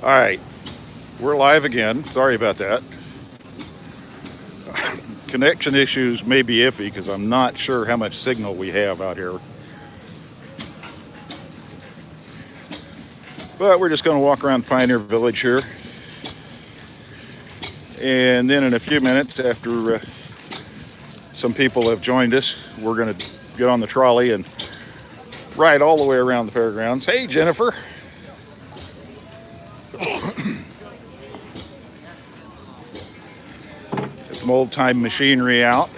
All right, we're live again. Sorry about that. Connection issues may be iffy because I'm not sure how much signal we have out here. But we're just going to walk around Pioneer Village here. And then in a few minutes, after some people have joined us, we're going to get on the trolley and ride all the way around the fairgrounds. Hey, Jennifer. Get some old time machinery out.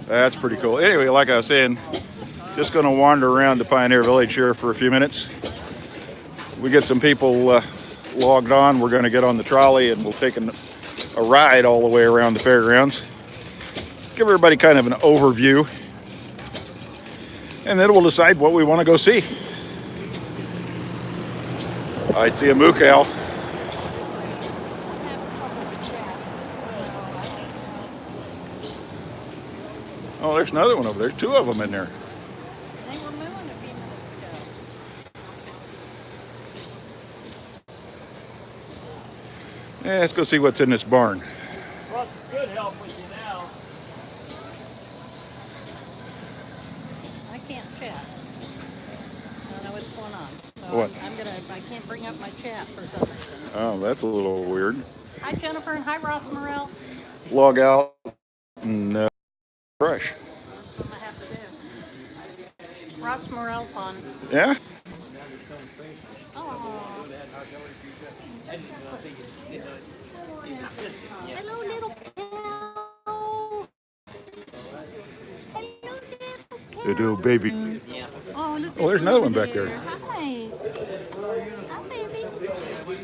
That's pretty cool. Anyway, like I was saying, just going to wander around the Pioneer Village here for a few minutes. We get some people logged on. We're going to get on the trolley and we'll take a ride all the way around the fairgrounds. Give everybody kind of an overview. And then we'll decide what we want to go see. I see a moo cow. Oh, there's another one over there. Two of them in there. They were moving a few minutes ago. Yeah, let's go see what's in this barn. Well, could help with you now. I can't chat. I don't know what's going on. So What? I can't bring up my chat for some reason. Oh, that's a little weird. Hi, Jennifer, and hi, Ross Morrell. Log out and fresh. That's what I have to do. Ross Morrell's on. Yeah? Oh. Hello, little cow. Hello, Little baby. Oh, look. Oh, there's another one back there. Hi. Hi, baby.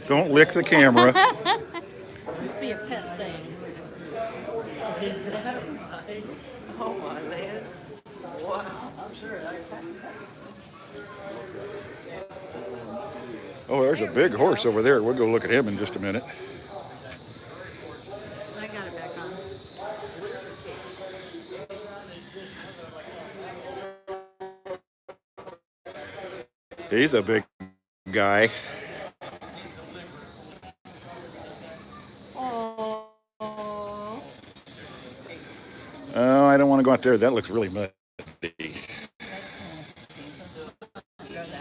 Don't lick the camera. Must be a pet thing. Is that right? Oh, my man. Wow. I'm sure. Oh, there's a big horse over there. We'll go look at him in just a minute. I got it back on. He's a big guy. Oh. Oh, I don't want to go out there. That looks really muddy. Go that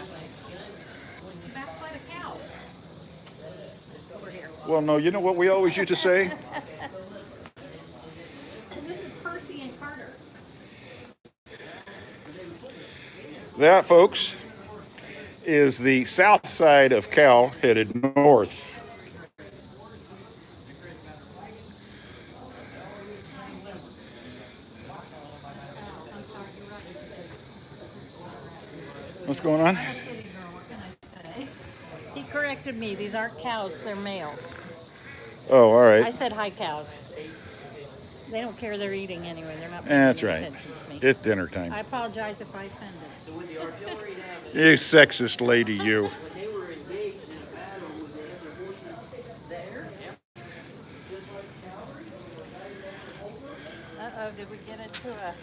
way. Backside a cow. Over here. Well, no, you know what we always used to say? And this is Percy and Carter. That, folks, is the south side of Cal headed north. What's going on? I'm a city girl, what can I say? He corrected me. These aren't cows, they're males. Oh, all I right. said hi, cows. They don't care, they're eating anyway. They're not paying That's any right. attention to me. It's dinner time. I apologize if I offended. So when the artillery happened, You sexist lady, you. when they were engaged in a battle with the other horses there, just like cavalry. Uh-oh, did we get into a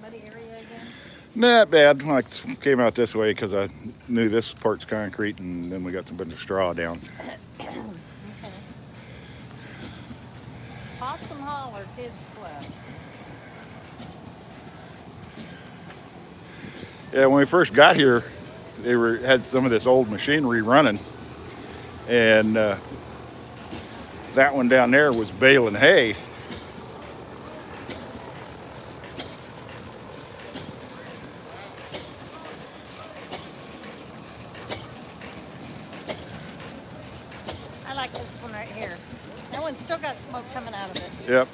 muddy area again? Not bad. I came out this way because I knew this part's concrete, and then we got some bunch of straw down. Okay. Possum Holler Kids Club. Yeah, when we first got here, they had some of this old machinery running, and that one down there was baling hay. I like this one right here. That one's still got smoke coming out of it. Yep.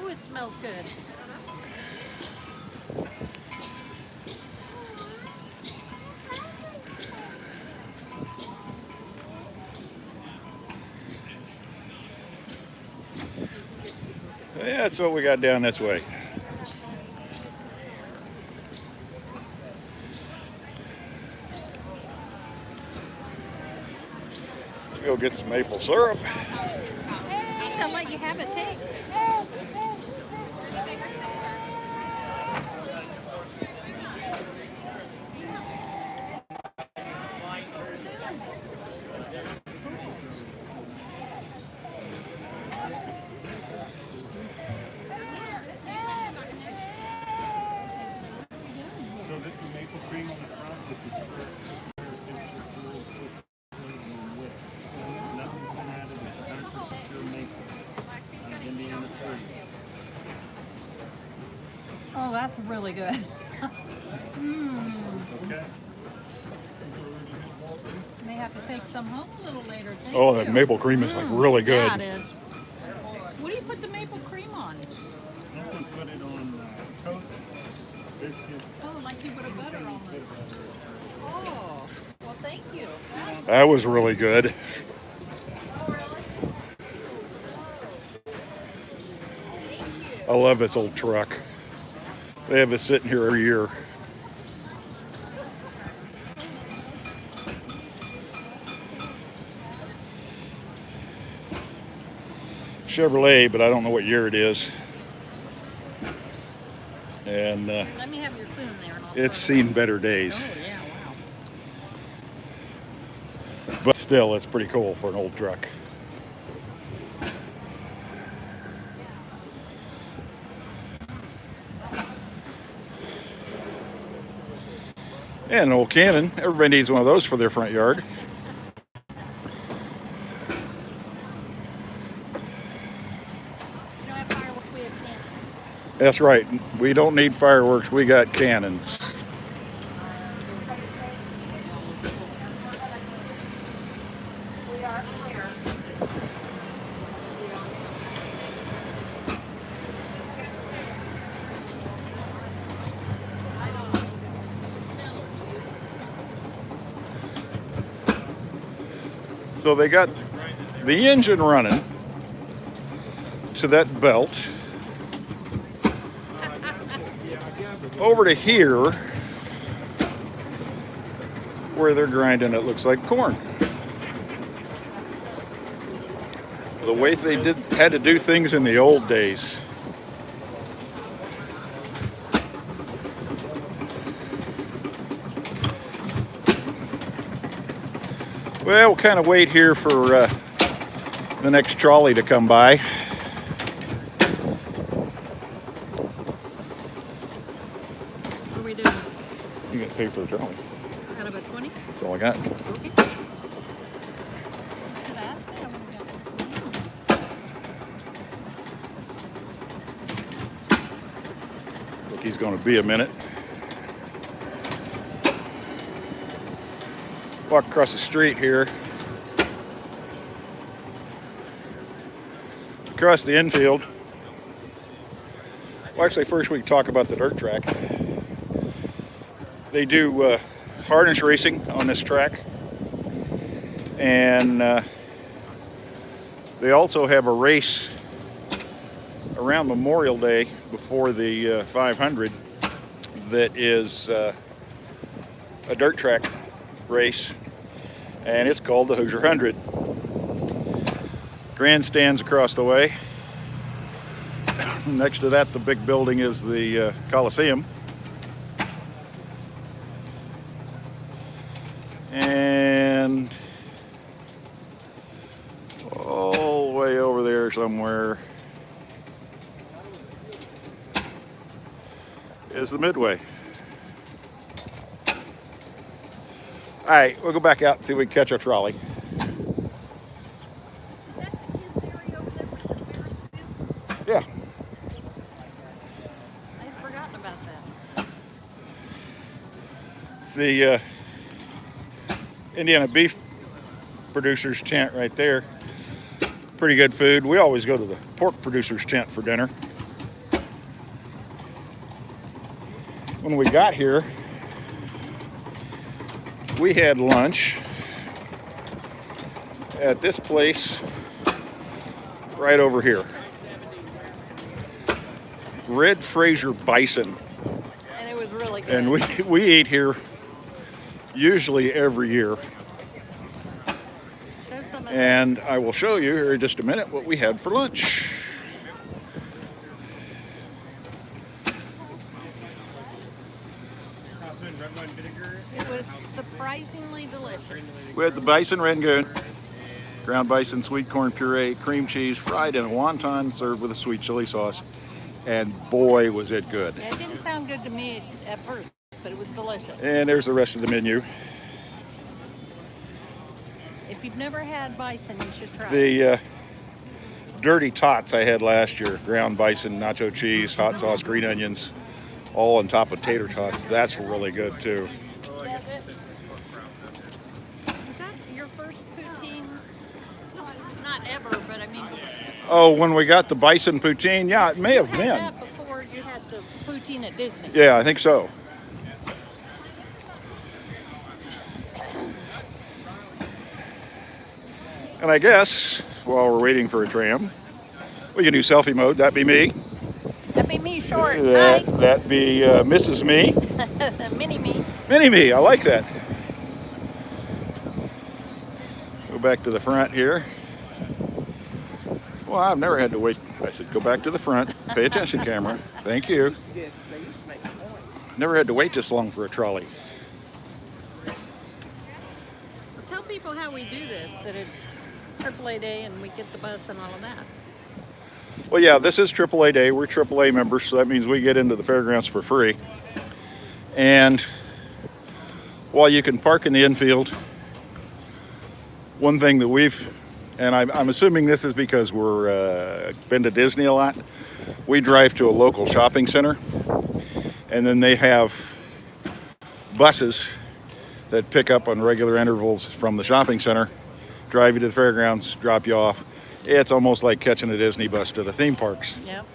Ooh, it smells good. Yeah, that's what we got down this way. Go get some maple syrup. I'll let you have a taste. So this is maple cream on the front, which is for nothing's been added, it's 100% pure maple. Indiana tree. Oh, that's really good. Okay. May have to take some home a little later. Thank Oh, you. that maple cream is like really good. Yeah, it is. What do you put the maple cream on? You can put it on toast, biscuits. Oh, like you put a butter on it. Oh, well, thank you. That was really good. I love this old truck. They have it sitting here every year. Chevrolet, but I don't know what year it is. And Let me have your spoon there. And I'll it's start. seen better days. Oh, yeah, wow. But still, it's pretty cool for an old truck. And an old cannon. Everybody needs one of those for their front yard. We don't have fireworks, we have cannons. That's right. We don't need fireworks. We got cannons. So they got the engine running to that belt over to here where they're grinding it looks like corn. The way they had to do things in the old days. Well, we'll kind of wait here for the next trolley to come by. What are we doing? You got to pay for the trolley. Out of a 20? That's all I got. Okay. Look at that. Yeah, what do we got? Look, he's going to be a minute. Walk across the street here. Across the infield. Well, actually, first we can talk about the dirt track. They do harness racing on this track. And they also have a race around Memorial Day before the 500 that is a dirt track race, and it's called the Hoosier 100. Grandstands across the way. Next to that, the big building is the Coliseum. And all the way over there somewhere is the Midway. All right, we'll go back out and see if we can catch our trolley. Is that the kids' area over there with the Ferris wheel? Yeah. I had forgotten about that. The Indiana beef producers tent right there. Pretty good food. We always go to the pork producers tent for dinner. When we got here, we had lunch at this place right over here. red Fraser bison, And it was really good. and we eat here usually every year. Show some of And I will show you here in just a minute what we had for lunch. Crossman, red wine vinegar. It was surprisingly delicious. We had the bison rangoon, ground bison, sweet corn puree, cream cheese, fried in a wonton, served with a sweet chili sauce. And boy, was it good. Yeah, it didn't sound good to me at first, but it was delicious. And there's the rest of the menu. If you've never had bison, you should try it. The dirty tots I had last year, ground bison, nacho cheese, hot sauce, green onions, all on top of tater tots. That's really good too. Was that your first poutine? Not ever, but I mean, Oh, when we got the bison poutine, yeah, it may have you had been. that before you had the poutine at Disney. Yeah, I think so. And I guess while we're waiting for a tram, we can do selfie mode. That'd be me. That'd be me short. That'd be Mrs. Me. Hi. Mini me. Mini me, I like that. Go back to the front here. Well, I've never had to wait. I said, go back to the front. Pay attention, camera. Thank you. Yes, they used to make a point. Never had to wait this long for a trolley. Tell people how we do this, that it's AAA day and we get the bus and all of that. Well, yeah, this is AAA Day. We're AAA members, so that means we get into the fairgrounds for free. And while you can park in the infield, one thing that and I'm assuming this is because we're been to Disney a lot, we drive to a local shopping center, and then they have buses that pick up on regular intervals from the shopping center, drive you to the fairgrounds, drop you off. It's almost like catching a Disney bus to the theme parks. Yep.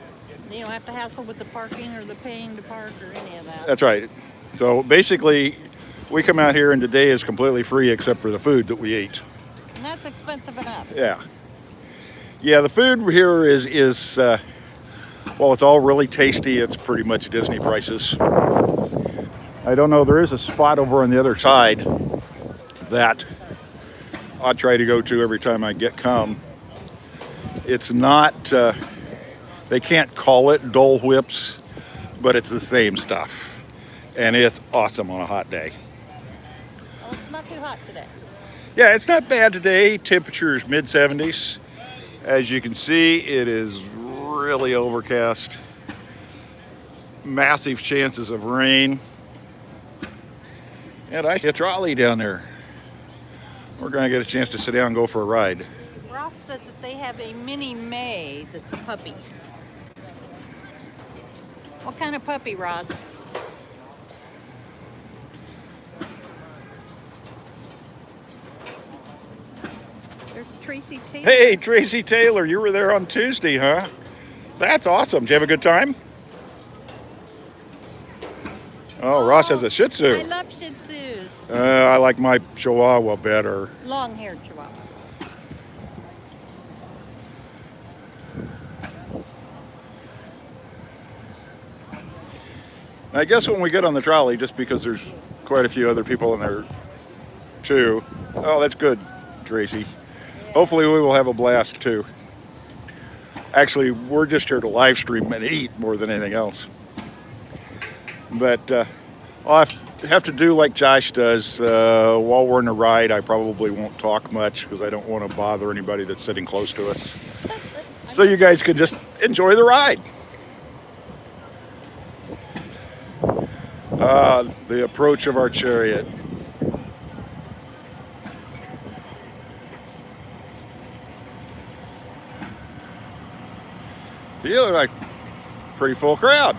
You don't have to hassle with the parking or the paying to park or any of that. That's right. So basically, we come out here and today is completely free except for the food that we eat. And that's expensive enough. Yeah. Yeah, the food here is well, it's all really tasty. It's pretty much Disney prices. I don't know, there is a spot over on the other side that I try to go to every time I come. It's not, they can't call it Dole Whips, but it's the same stuff. And it's awesome on a hot day. Well, it's not too hot today. Yeah, it's not bad today. Temperature is mid 70s. As you can see, it is really overcast. Massive chances of rain. And I see a trolley down there. We're going to get a chance to sit down and go for a ride. Ralph says that they have a mini May that's a puppy. What kind of puppy, Ross? There's Tracy Taylor. Hey, Tracy Taylor, you were there on Tuesday, huh? That's awesome. Did you have a good time? Oh, Ross has a Shih I Tzu. love Shih Tzus. I like my Chihuahua better. Long-haired Chihuahua. I guess when we get on the trolley, just because there's quite a few other people in there too. Oh, that's good, Tracy. Hopefully we will have a blast too. Actually, we're just here to live stream and eat more than anything else. But I'll have to do like Josh does. While we're in the ride, I probably won't talk much because I don't want to bother anybody that's sitting close to us. So you guys can just enjoy the ride. The approach of our chariot. You look like a pretty full crowd.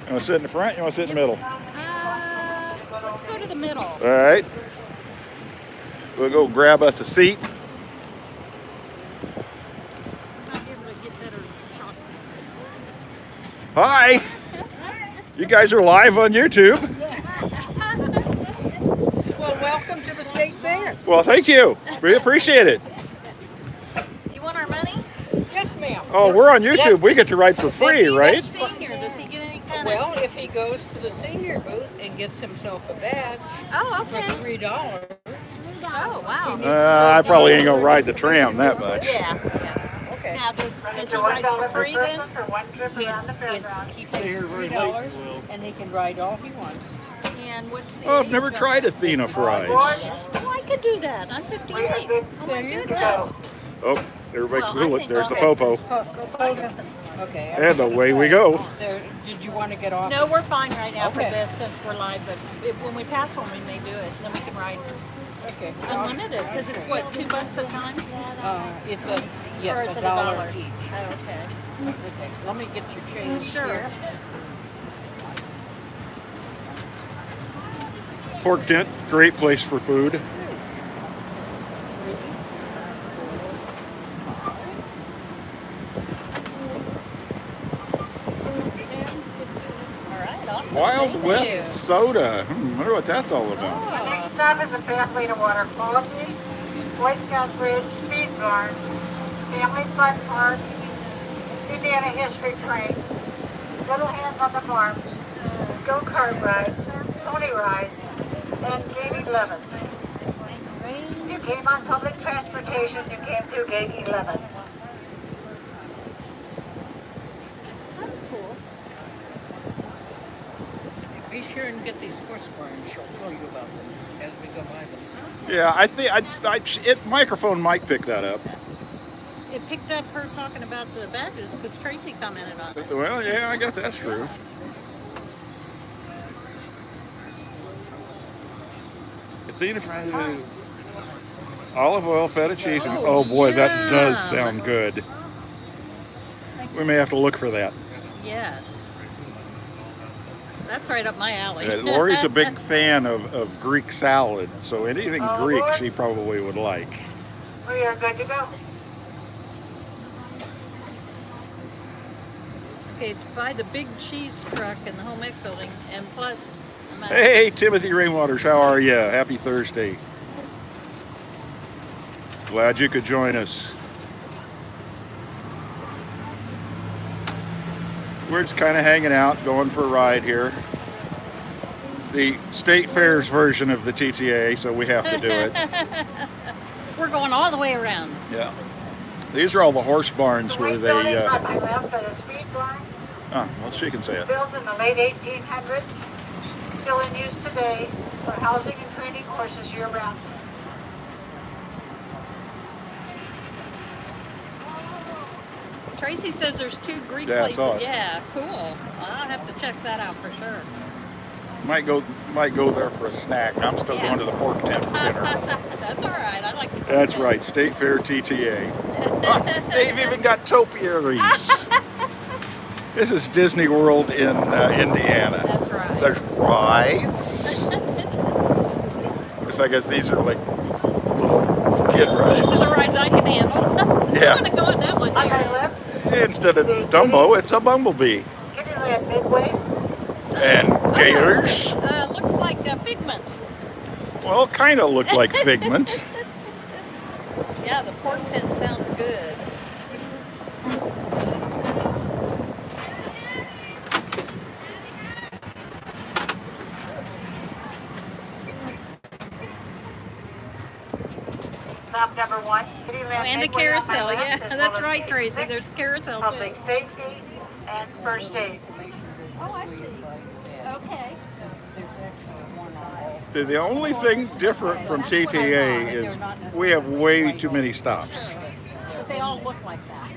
You want to sit in the front? You want to sit in the middle? Let's go to the middle. All right. We'll go grab us a seat. Might be able to get better shots. Hi. You guys are live on YouTube. Well, welcome to the state fair. Well, thank you. We appreciate it. Oh, we're on YouTube. We get to ride for free, right? Senior, does he get any kind of? Well, if he goes to the senior booth and gets himself a badge Oh, for okay. $3, Oh, wow. I probably ain't gonna ride the tram that much. Yeah. okay. Now, does he ride for free then? He pays $3 and he can ride all he wants. And what's the Oh, I've age never of tried it? Athena fries. Oh, I could do that. I'm 58. Oh, my There you goodness. Oh, everybody, Well, I look, think there's the I'll- popo. Okay. And away we go. There, did you want to get off? No, we're fine right now for Okay. this since we're live, but when we pass one, we may do it. Then we can ride Okay. unlimited, because it's what, $2 a time? It's Or yes, is a it dollar $1? each. Oh, okay. Okay. Let me get your change Sure. here. Pork Tent, great place for food. All right, awesome. Wild Thank West you. soda. Wonder what that's all about. Oh, Next stop is the Pathway to Water Quality, Boy Scouts Ridge, Speed Barns, Family Fun Park, Indiana History Train, Little Hands on the Farm, Go-Kart Rides, Pony Rides, and Gate 11. You came on public transportation, you came through Gate 11. that's cool. Be sure and get these horse barns. She'll tell you about them as we go by them. Yeah, I think microphone might pick that up. It picked up her talking about the badges because Tracy commented on it. Well, yeah, I guess that's true. Athena fries, olive oil, feta cheese, and oh boy, that does sound good. We may have to look for that. Yes. That's right up my alley. Lori's a big fan of Greek salad, so anything Greek she probably would like. We are good to go. Okay, it's by the big cheese truck in the home ec building, and plus, I'm at Hey, Timothy Rainwaters, how are you? Happy Thursday. Glad you could join us. We're just kind of hanging out, going for a ride here. The state fair's version of the TTA, so we have to do it. we're going all the way around. Yeah. These are all the horse barns where they, On my left are the speed barns, well, she can say it. built in the late 1800s, still in use today for housing and training horses year-round. Tracy says there's 2 Greek Yeah, I places. saw it. Yeah, cool. I'll have to check that out for sure. Might go there for a snack. I'm still Yeah. going to the pork tent for dinner. That's all right. I like the That's right, State Fair TTA. They've even got topiaries. This is Disney World in Indiana. That's right. There's rides. I guess these are like little kid These are rides. the rides I can handle. Yeah. I'm gonna go on that one On my here. left, Instead of Dumbo, it's a bumblebee. Kittyland Midway, And gators. Looks like a Figment. Well, kind of look like Figment. Yeah, the pork tent sounds good. stop number 1. Kittyland Oh, and a Midway on my carousel. left, Yeah, as well that's as right, Gate Tracy. 6, There's a carousel too. Public safety and first aid. Oh, I see. Okay. The only thing different from TTA is we have way too many stops. But they all look like that.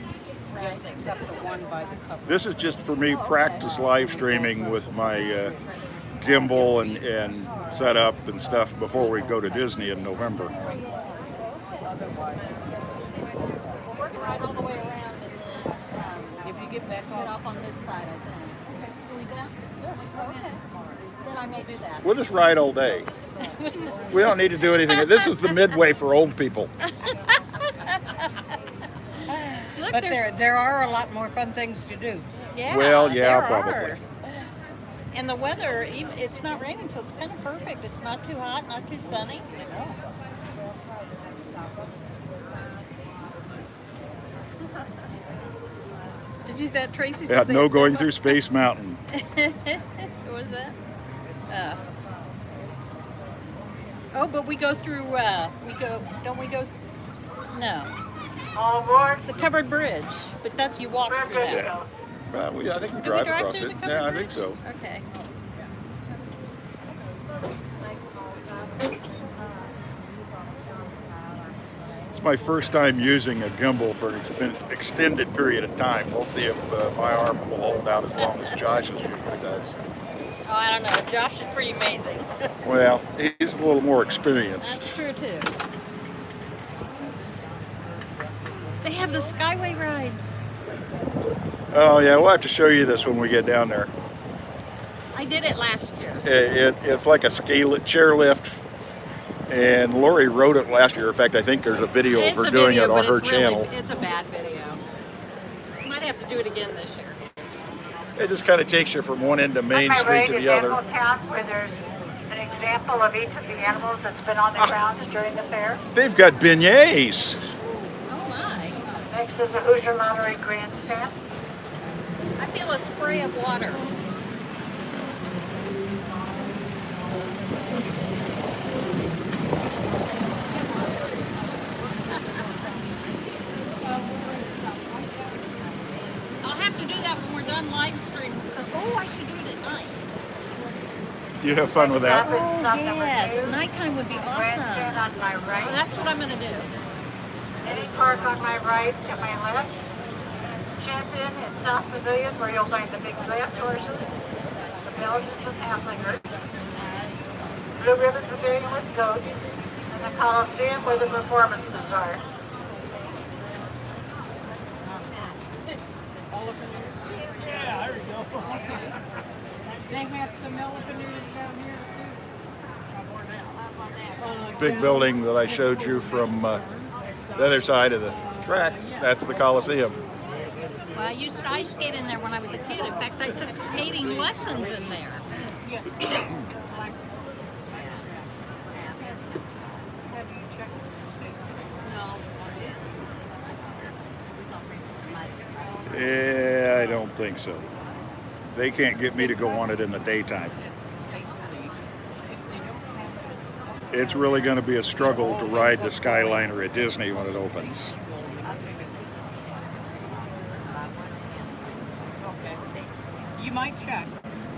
Yes, except the one by the cover. This is just for me practice live streaming with my gimbal and setup and stuff before we go to Disney in November. We're gonna ride all the way around and then If you get back get off, off on this side, I think. Okay. Can we do that? Yes. Okay. Then I may do that. We'll just ride all day. We don't need to do anything. This is the midway for old people. Look, but there's, there are a lot more fun things to do. yeah, Well, yeah, there probably. are. And the weather, it's not raining, so it's kind of perfect. It's not too hot, not too sunny. Did you see that, Tracy? Yeah, says they no have going no- through Space Mountain. What is that? Oh, but we go through. Don't we go? No, All aboard. the covered bridge. But that's you walk We're through good to that. Yeah. go. Well, I think we Do drive we drive across through it. the covered Yeah, I bridge? think so. Okay. It's my first time using a gimbal for an extended period of time. We'll see if my arm will hold out as long as Josh's usually does. Oh, I don't know. Josh is pretty amazing. Well, he's a little more experienced. That's true too. They have the Skyway ride. Oh yeah, we'll have to show you this when we get down there. I did it last year. It's like a chairlift, and Lori wrote it last year. In fact, I think there's a video of her doing it on her channel. It's a bad video. Might have to do it again this year. It just kind of takes you from one end of Main On my Street right to is the other. Animal Town, where there's an example of each of the animals that's been on the grounds during the fair. They've got beignets. Oh my! Next is the Hoosier Lottery Grandstand. I feel a spray of water. I'll have to do that when we're done live streaming. So, I should do it at night. You have fun with that? Oh yes, nighttime would be Grandstand awesome. on my right. That's what I'm gonna do. Mini Park on my right, to my left. Champion and South Pavilion, where you'll find the big draft horses, the Belgians and Hamlingers. Blue Ribbon Pavilion with goats, and the Coliseum where the performances are. Yeah, there you go. They have some elephanters down here too. Big building that I showed you from the other side of the track. That's the Coliseum. Well, I used to ice skate in there when I was a kid. In fact, I took skating lessons in there. Yeah, I don't think so. They can't get me to go on it in the daytime. It's really going to be a struggle to ride the Skyliner at Disney when it opens. You might check.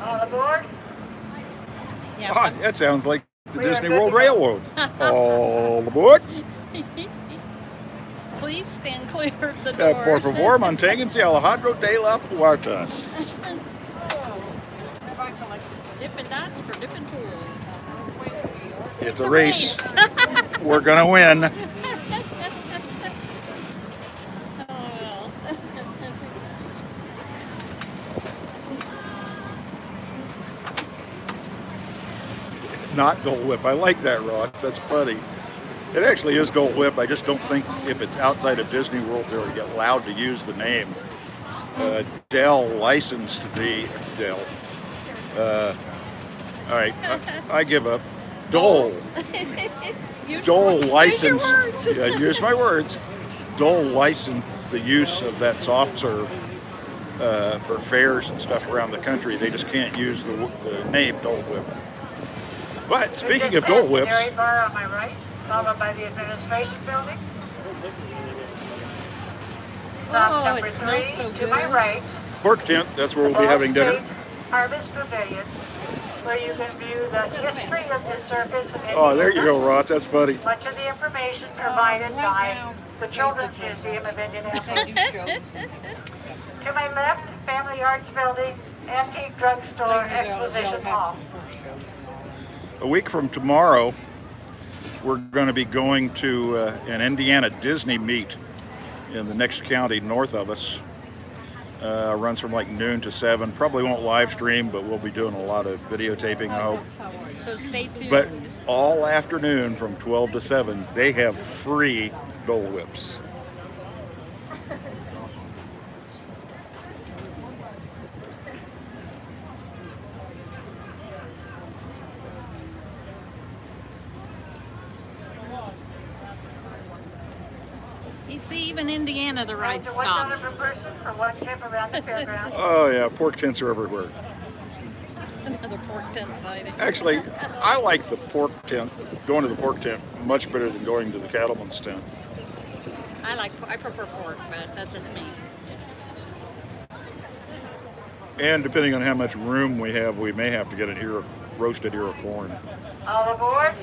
All aboard? Yeah. Ah, that sounds like the We are Disney good World to go. Railroad. All aboard. Please stand clear of the doors. Por favor, manténganse Alejandro de la Puertas. Dippin' dots for dipping pools. It's a race. We're going to win. Oh, well. Not Dole Whip. I like that, Ross. That's funny. It actually is Dole Whip. I just don't think if it's outside of Disney World they're allowed to use the name. Dell licensed the Dell. All right, I give up. Dole. Dole licensed. Use my words. Dole licensed the use of that soft serve for fairs and stuff around the country. They just can't use the name Dole Whip. But speaking of Dole Whips, Dairy bar on my right, followed by the administration building. Stop Oh, number it smells 3 so to good. my right. Pork Tent, that's where we'll be having dinner. Harvest Pavilion, where you can view the history of the circus. And Oh, there you go, Ross. That's funny. Much of the information provided by the Children's Museum of Indianapolis. To my left, Family Arts Building, Antique Drugstore, Exposition Hall. A week from tomorrow, we're going to be going to an Indiana Disney meet in the next county north of us. Runs from like noon to 7. Probably won't live stream, but we'll be doing a lot of videotaping, I hope. So stay tuned. But all afternoon from 12 to 7, they have free Dole Whips. You see, even Indiana, the ride $1 stops. per person for one trip around the fairgrounds. Oh yeah, pork tents are everywhere. Another pork tent sighting. Actually, I like the pork tent, going to the pork tent, much better than going to the cattleman's tent. I prefer pork, but that's just me. And depending on how much room we have, we may have to get roasted ear of corn. All aboard?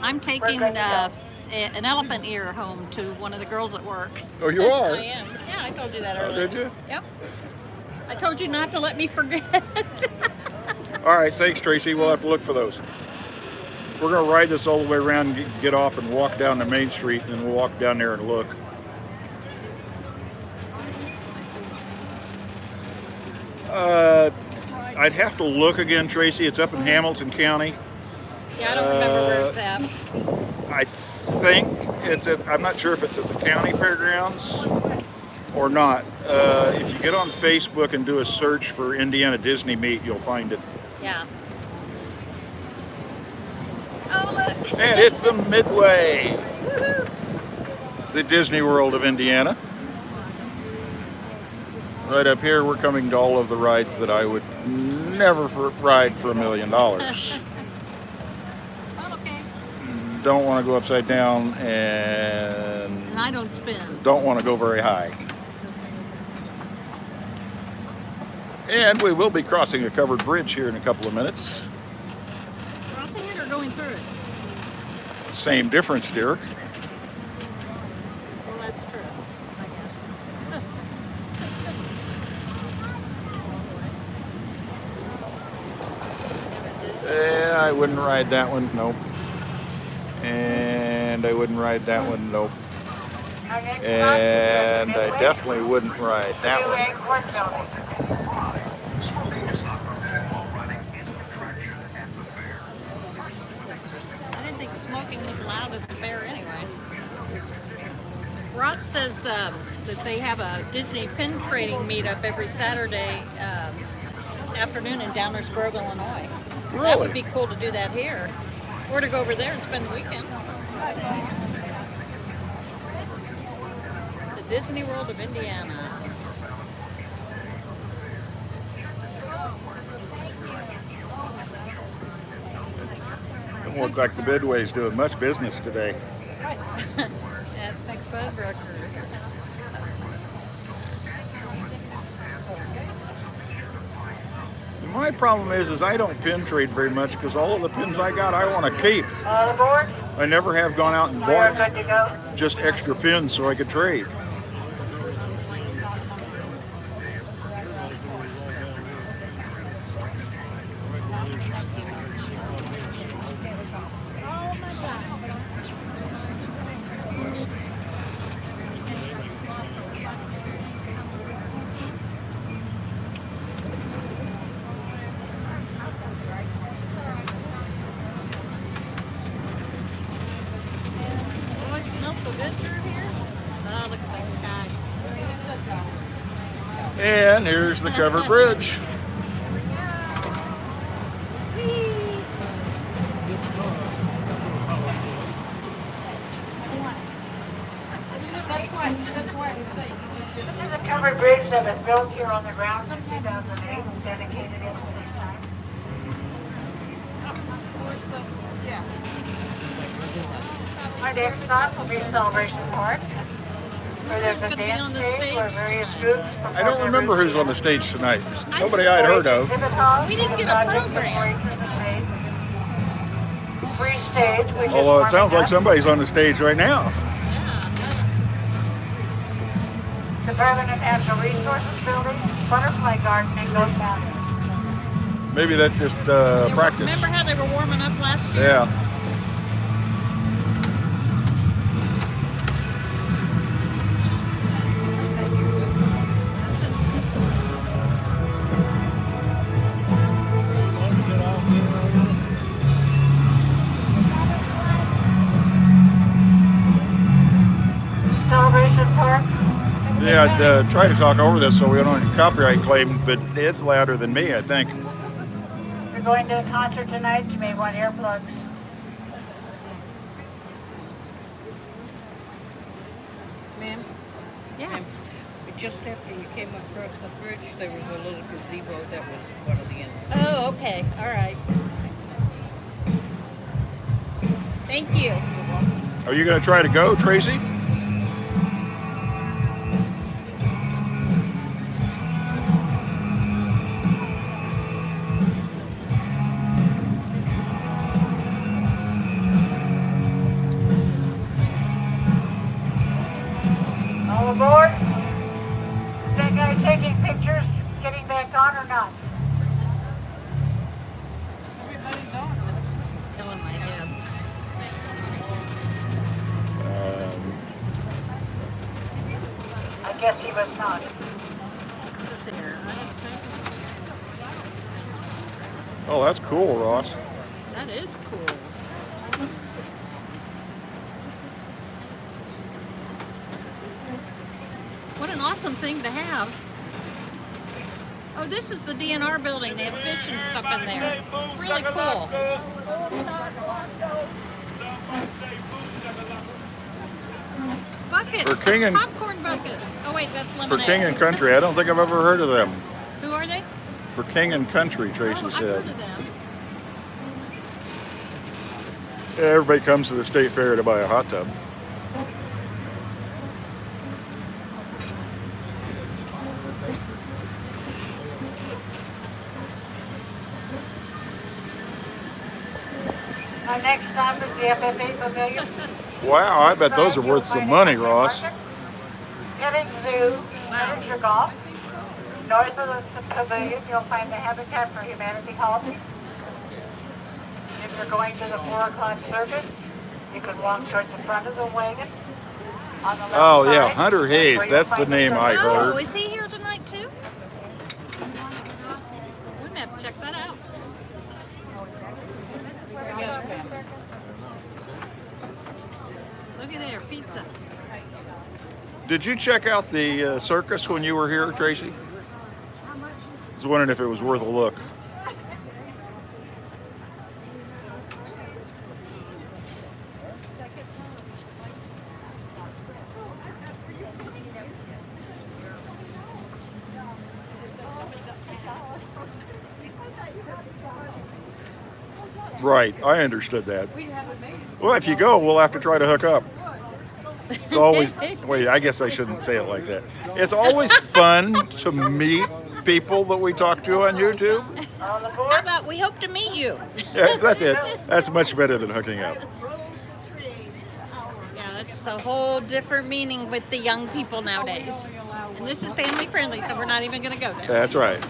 I'm taking an elephant ear home to one of the girls at work. Oh, you are? I am. Yeah, I told you that Oh, earlier. did you? Yep. I told you not to let me forget. All right, thanks, Tracy. We'll have to look for those. We're going to ride this all the way around, get off, and walk down to Main Street, and then we'll walk down there and look. I'd have to look again, Tracy. It's up in Hamilton County. Yeah, I don't remember where it's at. I think it's at, I'm not sure if it's at the county fairgrounds or not. If you get on Facebook and do a search for Indiana Disney Meet, you'll find it. Yeah. Oh, look. And it's the Midway, the Disney World of Indiana. Right up here, we're coming to all of the rides that I would never ride for $1 million. Oh, okay. Don't want to go upside down and And I don't spin. don't want to go very high. And we will be crossing a covered bridge here in a couple of minutes. Crossing it or going through it? Same difference, dear. Well, that's true, I guess. I wouldn't ride that one, nope. And I wouldn't ride that one, nope. Our next stop is And the I Midway definitely wouldn't ride that New one. Egg Court Building. I didn't think smoking was allowed at the fair anyway. Ross says that they have a Disney pin trading meetup every Saturday afternoon in Downers Grove, Illinois. That would be cool to do that here. Or to go over there and spend the weekend. The Disney World of Indiana. Doesn't look like the Midway's doing much business today. At Fuddruckers. My problem is I don't pin trade very much because all of the pins I got I want to keep. All aboard? I never have gone out and We are bought good to go. just extra pins so I could trade. Oh, it smells so good through here. Oh, look at that sky. And here's the covered bridge. Whee! This is a covered bridge that was built here on the grounds in 2008 and dedicated at the same time. Our next stop will be Celebration Park, where there's Who's a gonna be on dance the stage where stage various tonight? groups I don't perform remember their who's on the routines. stage tonight. Nobody I'd heard of. Exhibit hall, We didn't get a not just program. decorations and stage. Free stage, which is Although it sounds warming like up. somebody's on the stage right now. Department of Natural Resources Building, Butterfly Garden, and Goat Mountain. Maybe that's just practice. Remember how they were warming up last year? Yeah. Celebration Park. Yeah, I'd try to talk over this so we don't get copyright claim, but it's louder than me, I think. You're going to a concert tonight, you may want earplugs. ma'am. Yeah. And just after you came across the bridge, there was a little gazebo that was one of the entrances. Oh, okay. All right. Thank you. Are you going to try to go, Tracy? All aboard? Is that guy taking pictures, getting back on or not? Everybody's on. This is killing my head. I guess he was not. This here. Oh, that's cool, Ross. That is cool. What an awesome thing to have. Oh, this is the DNR building. They have fish and stuff in there. Really cool. Buckets. For King and- popcorn buckets. Oh wait, that's For lemonade. King and Country. I don't think I've ever heard of them. Who are they? For King and Country, Tracy Oh, I've said. heard of them. Yeah, everybody comes to the state fair to buy a hot tub. Our next stop is the FFA Pavilion. Wow, I bet those are worth some money, Ross. Heading to Miniature Golf. North of the pavilion, you'll find the Habitat for Humanity Hall. If you're going to the 4 o'clock circuit, you can walk towards the front of the wagon. On the left Oh, yeah, side, Hunter Hayes. where you'll That's the find name I circus. Oh, heard. is he here tonight too? We're gonna have to check that out. Yes, ma'am. Look at there, pizza. Did you check out the circus when you were here, Tracy? I was wondering if it was worth a look. Right, I understood that. Well, if you go, we'll have to try to hook up. It's always, wait, I guess I shouldn't say it like that. It's always fun to meet people that we talk to on YouTube. On the How board, about we hope to meet you? Yeah, that's it. That's much better than hooking up. Yeah, that's a whole different meaning with the young people nowadays. And this is family friendly, so we're not even gonna go there. That's right.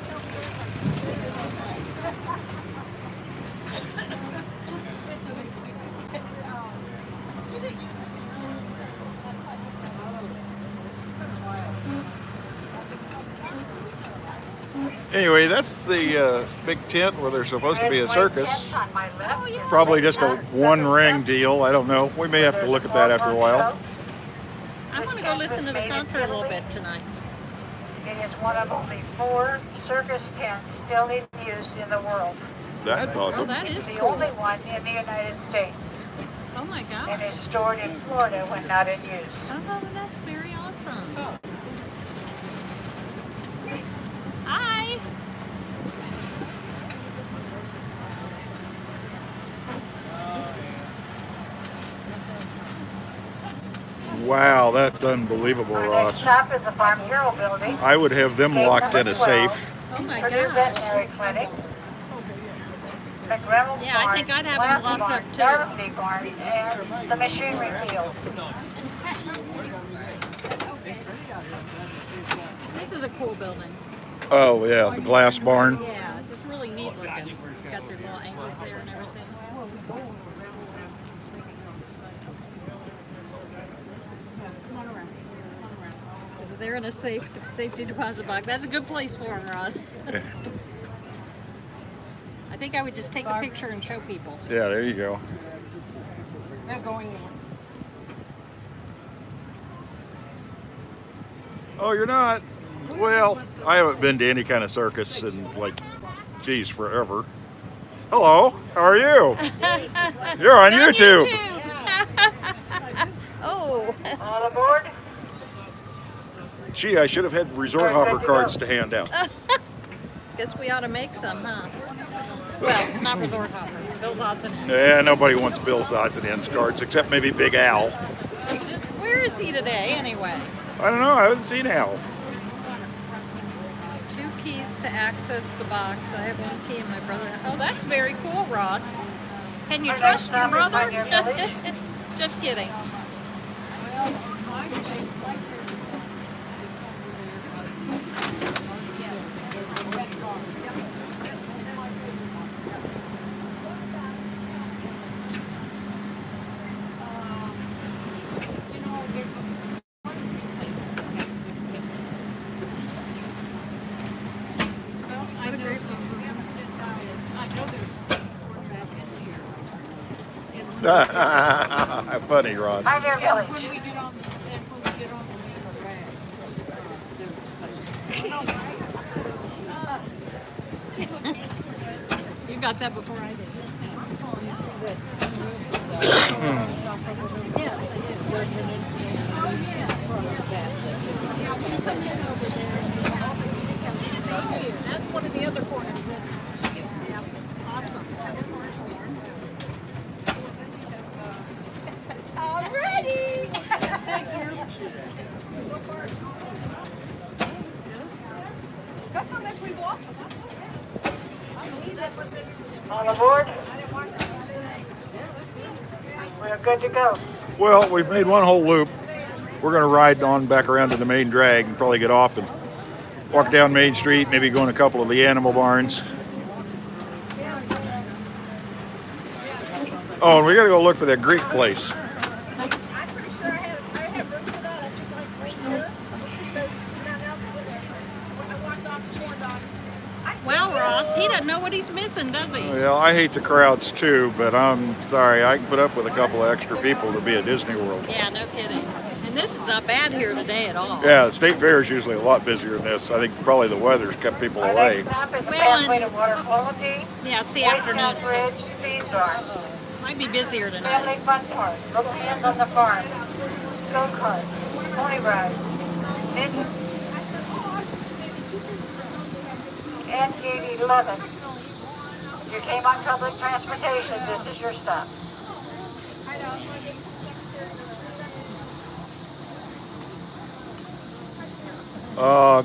Anyway, that's the big tent where there's supposed to be a circus. on my left. Probably just a one ring deal. I don't know. We may have to look at that after a while. I'm gonna go listen to the concert a little bit tonight. It is one of only 4 circus tents still in use in the world. That's Oh, awesome. that It's is the cool. only one in the United States Oh my and gosh. is stored in Florida when not in use. Oh, that's very awesome. Hi. Wow, that's unbelievable, Our next Ross. stop is the Farm Bureau building. I would have them locked in a safe. Oh my Purdue gosh. Veterinary Clinic. McReynolds Yeah, I think Barn, I'd have Glass them locked Barn, up, too. Darby Barn, and the machinery field. This is a cool building. Oh, yeah, the glass barn. Yeah, it's really neat looking. It's got their little angles there and everything. Because they're in a safety deposit box. That's a good place for them, Ross. I think I would just take a picture and show people. Yeah, there you go. They're going in. Oh, you're not? Well, I haven't been to any kind of circus in, like, geez, forever. Hello, how are you? You're on YouTube. Oh, All aboard. Gee, I should have had resort hopper cards to hand out. Guess we ought to make some, huh? Well, not resort hopper. Those odds and ends. Yeah, nobody wants Bill's odds and ends cards except maybe Big Al. Where is he today, anyway? I don't know. I haven't seen Al. 2 keys to access the box. I have 1 key and my brother. Oh, that's very cool, Ross. Can you trust your brother? Just kidding. Funny, Ross. Pioneer Village. You got that before I did. Thank you. That's one of the other corners. Awesome. Already. That's how much we walked. All aboard. We're good to go. Well, we've made one whole loop. We're going to ride on back around to the main drag and probably get off and walk down Main Street, maybe go in a couple of the animal barns. Oh, and we got to go look for that Greek place. I'm pretty sure I had room for that. I think like right here. When I walked off the corn dog. Wow, Ross, he doesn't know what he's missing, does he? Well, I hate the crowds too, but I'm sorry. I can put up with a couple of extra people to be at Disney World. Yeah, no kidding. And this is not bad here today at all. Yeah, the state fair is usually a lot busier than this. I think probably the weather's kept people Our away. next stop is the Well, pathway to water quality. Yeah, it's the White afternoon. House Ridge, Speed Farm. Might be busier Family tonight. fun park. Little hands on the farm. Go-kart. Pony ride. Ninja. And gate 11. You came on public transportation. This is your stop.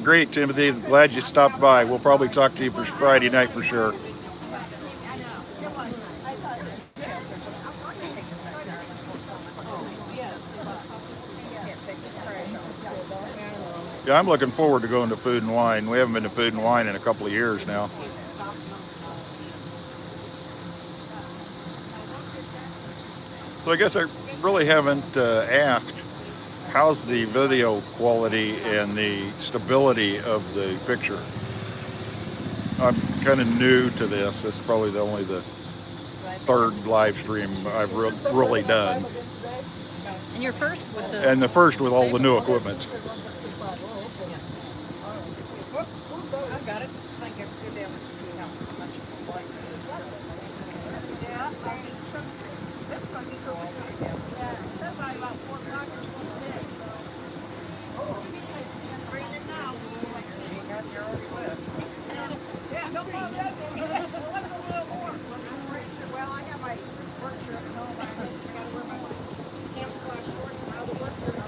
Great, Timothy. Glad you stopped by. We'll probably talk to you for Friday night for sure. Yeah, I'm looking forward to going to Food and Wine. We haven't been to Food and Wine in a couple of years now. So I guess I really haven't asked, how's the video quality and the stability of the picture? I'm kind of new to this. It's probably only the 3rd live stream I've really done. And you're first with the... And the first with all the new equipment. I've got it. Thank you. Good damn. This one you go with. Yeah, that's probably about 4 o'clock or 4 today. Oh, it's raining now. Yeah, no problem. What's a little more? Well, I got my work shirt at home. I gotta wear my camouflage shorts and all the work shirt.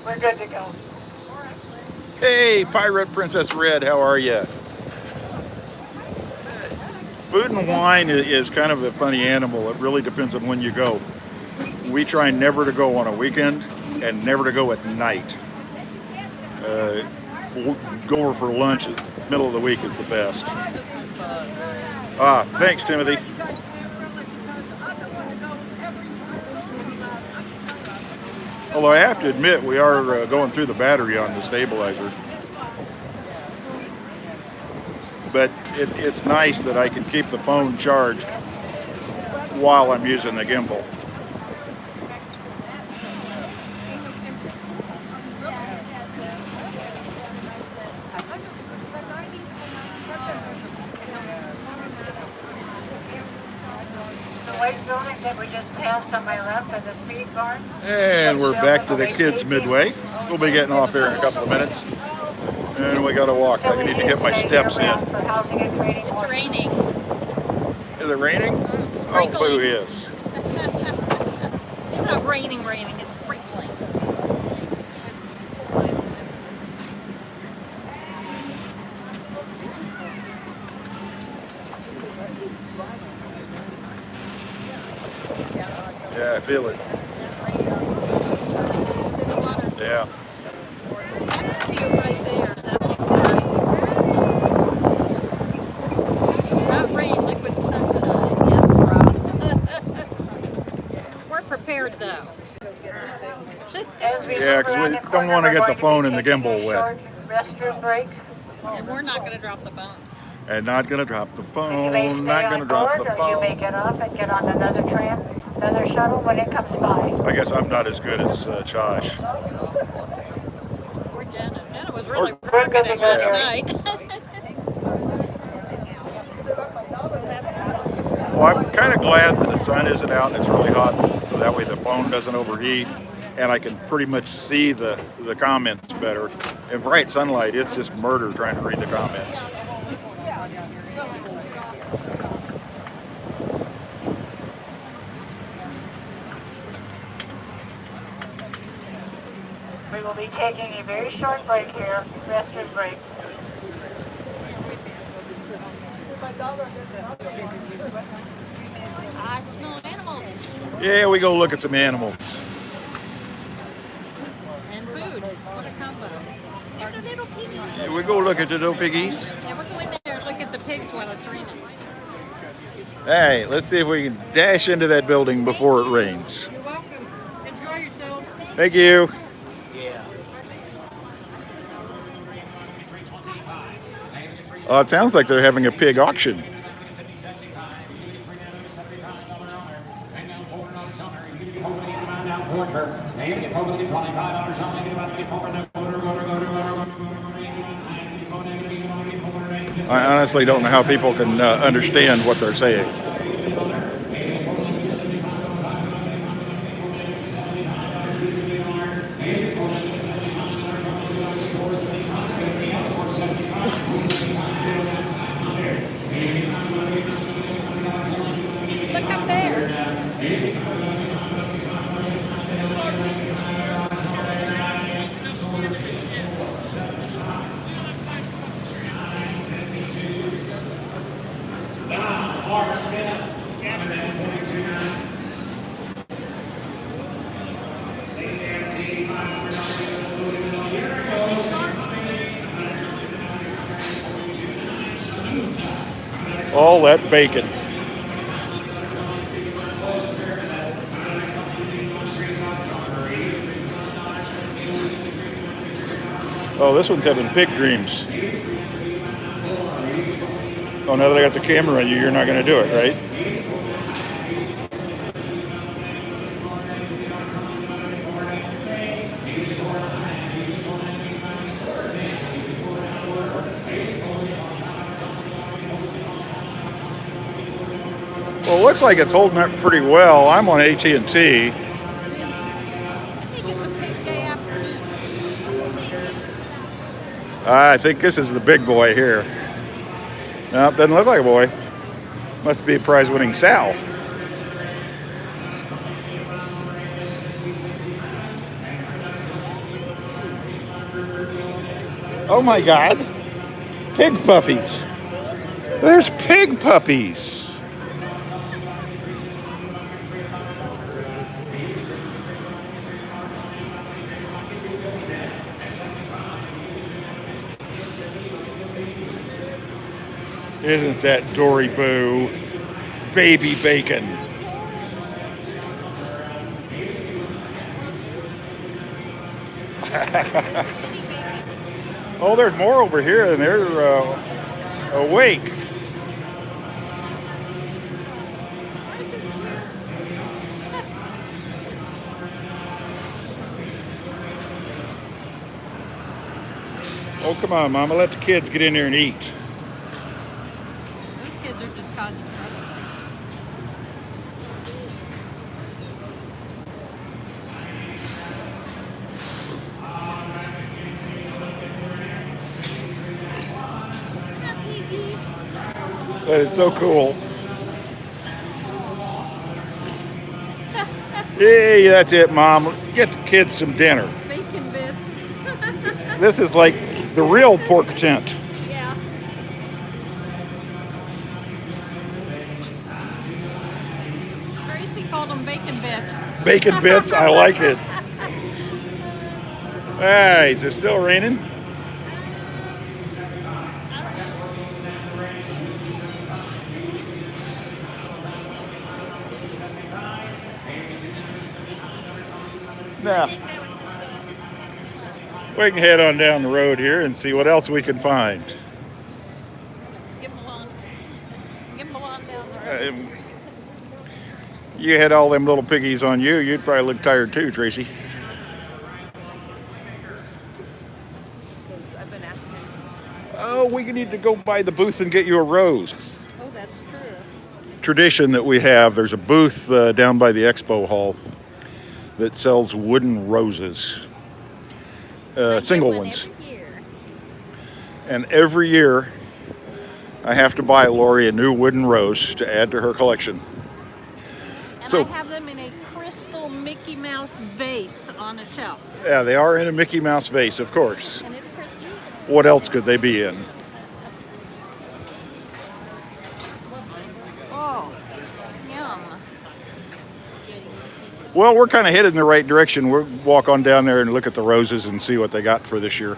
We're good to go. Hey, Pirate Princess Red, how are you? Food and Wine is kind of a funny animal. It really depends on when you go. We try never to go on a weekend and never to go at night. We'll go over for lunch at the middle of the week is the best. Thanks, Timothy. Although I have to admit, we are going through the battery on the stabilizer. But it's nice that I can keep the phone charged while I'm using the gimbal. The white building that we just passed on my left are the speed barn. And we're back to the kids midway. We'll be getting off here in a couple of minutes. And we gotta walk. I need to get my steps in. For housing and training. It's raining. Is it raining? It's Oh, sprinkling. boo, yes. It's not raining, it's sprinkling. Yeah, I feel it. Yeah. That's cute right there. That's right. Not rain, liquid sunshine. Yes, Ross. We're prepared though. Yeah, because we don't want to get the phone and the gimbal wet. Restroom break. And we're not going to drop the phone. And not gonna drop the You may phone. stay Not gonna on drop board, the or you may phone. get off and get on another tram, another shuttle when it comes by. I guess I'm not as good as Josh. Poor Jenna. Jenna was really Or- working it last Or- night. Oh, that's good. Well, I'm kind of glad that the sun isn't out and it's really hot, so that way the phone doesn't overheat, and I can pretty much see the comments better. In bright sunlight, it's just murder trying to read the comments. We will be taking a very short break here, restroom break. I smell animals Yeah, we go look at some animals. and food. What a combo. They're the little piggies. Yeah, we go look at the little piggies. Yeah, we'll go in there and look at the pigs while it's raining. Hey, let's see if we can dash into that building before it rains. You're welcome. Enjoy yourself. Thank you. It sounds like they're having a pig auction. I honestly don't know how people can understand what they're saying. Look up there. All that bacon. Oh, this one's having pig dreams. Oh, now that I got the camera on you, you're not going to do it, right? Well, it looks like it's holding up pretty well. I'm on AT&T. I think it's a pig day afternoon. I think this is the big boy here. Nope, doesn't look like a boy. Must be a prize-winning sow. Oh my God. Pig puppies. There's pig puppies. Isn't that Dory Boo? Baby bacon. Oh, there's more over here, and they're awake. Oh, come on, Mama. Let the kids get in there and eat. Those kids are just causing trouble. But it's so cool. Hey, that's it, Mom. Get the kids some dinner. Bacon bits. This is like the real pork tent. Yeah. Tracy called them bacon bits. Bacon bits, I like it. Hey, is it still raining? Nah. We can head on down the road here and see what else we can find. Give them along. Give them along down the road. You had all them little piggies on you, you'd probably look tired too, Tracy. Because I've been asking. Oh, we need to go by the booth and get you a rose. Oh, that's true. Tradition that we have, there's a booth down by the expo hall that sells wooden roses. Single ones. Every year. And every year, I have to buy Lori a new wooden rose to add to her collection. And So- I have them in a crystal Mickey Mouse vase on a shelf. Yeah, they are in a Mickey Mouse vase, of course. And it's crystal. What else could they be in? Oh, yum. Well, we're kind of headed in the right direction. We'll walk on down there and look at the roses and see what they got for this year.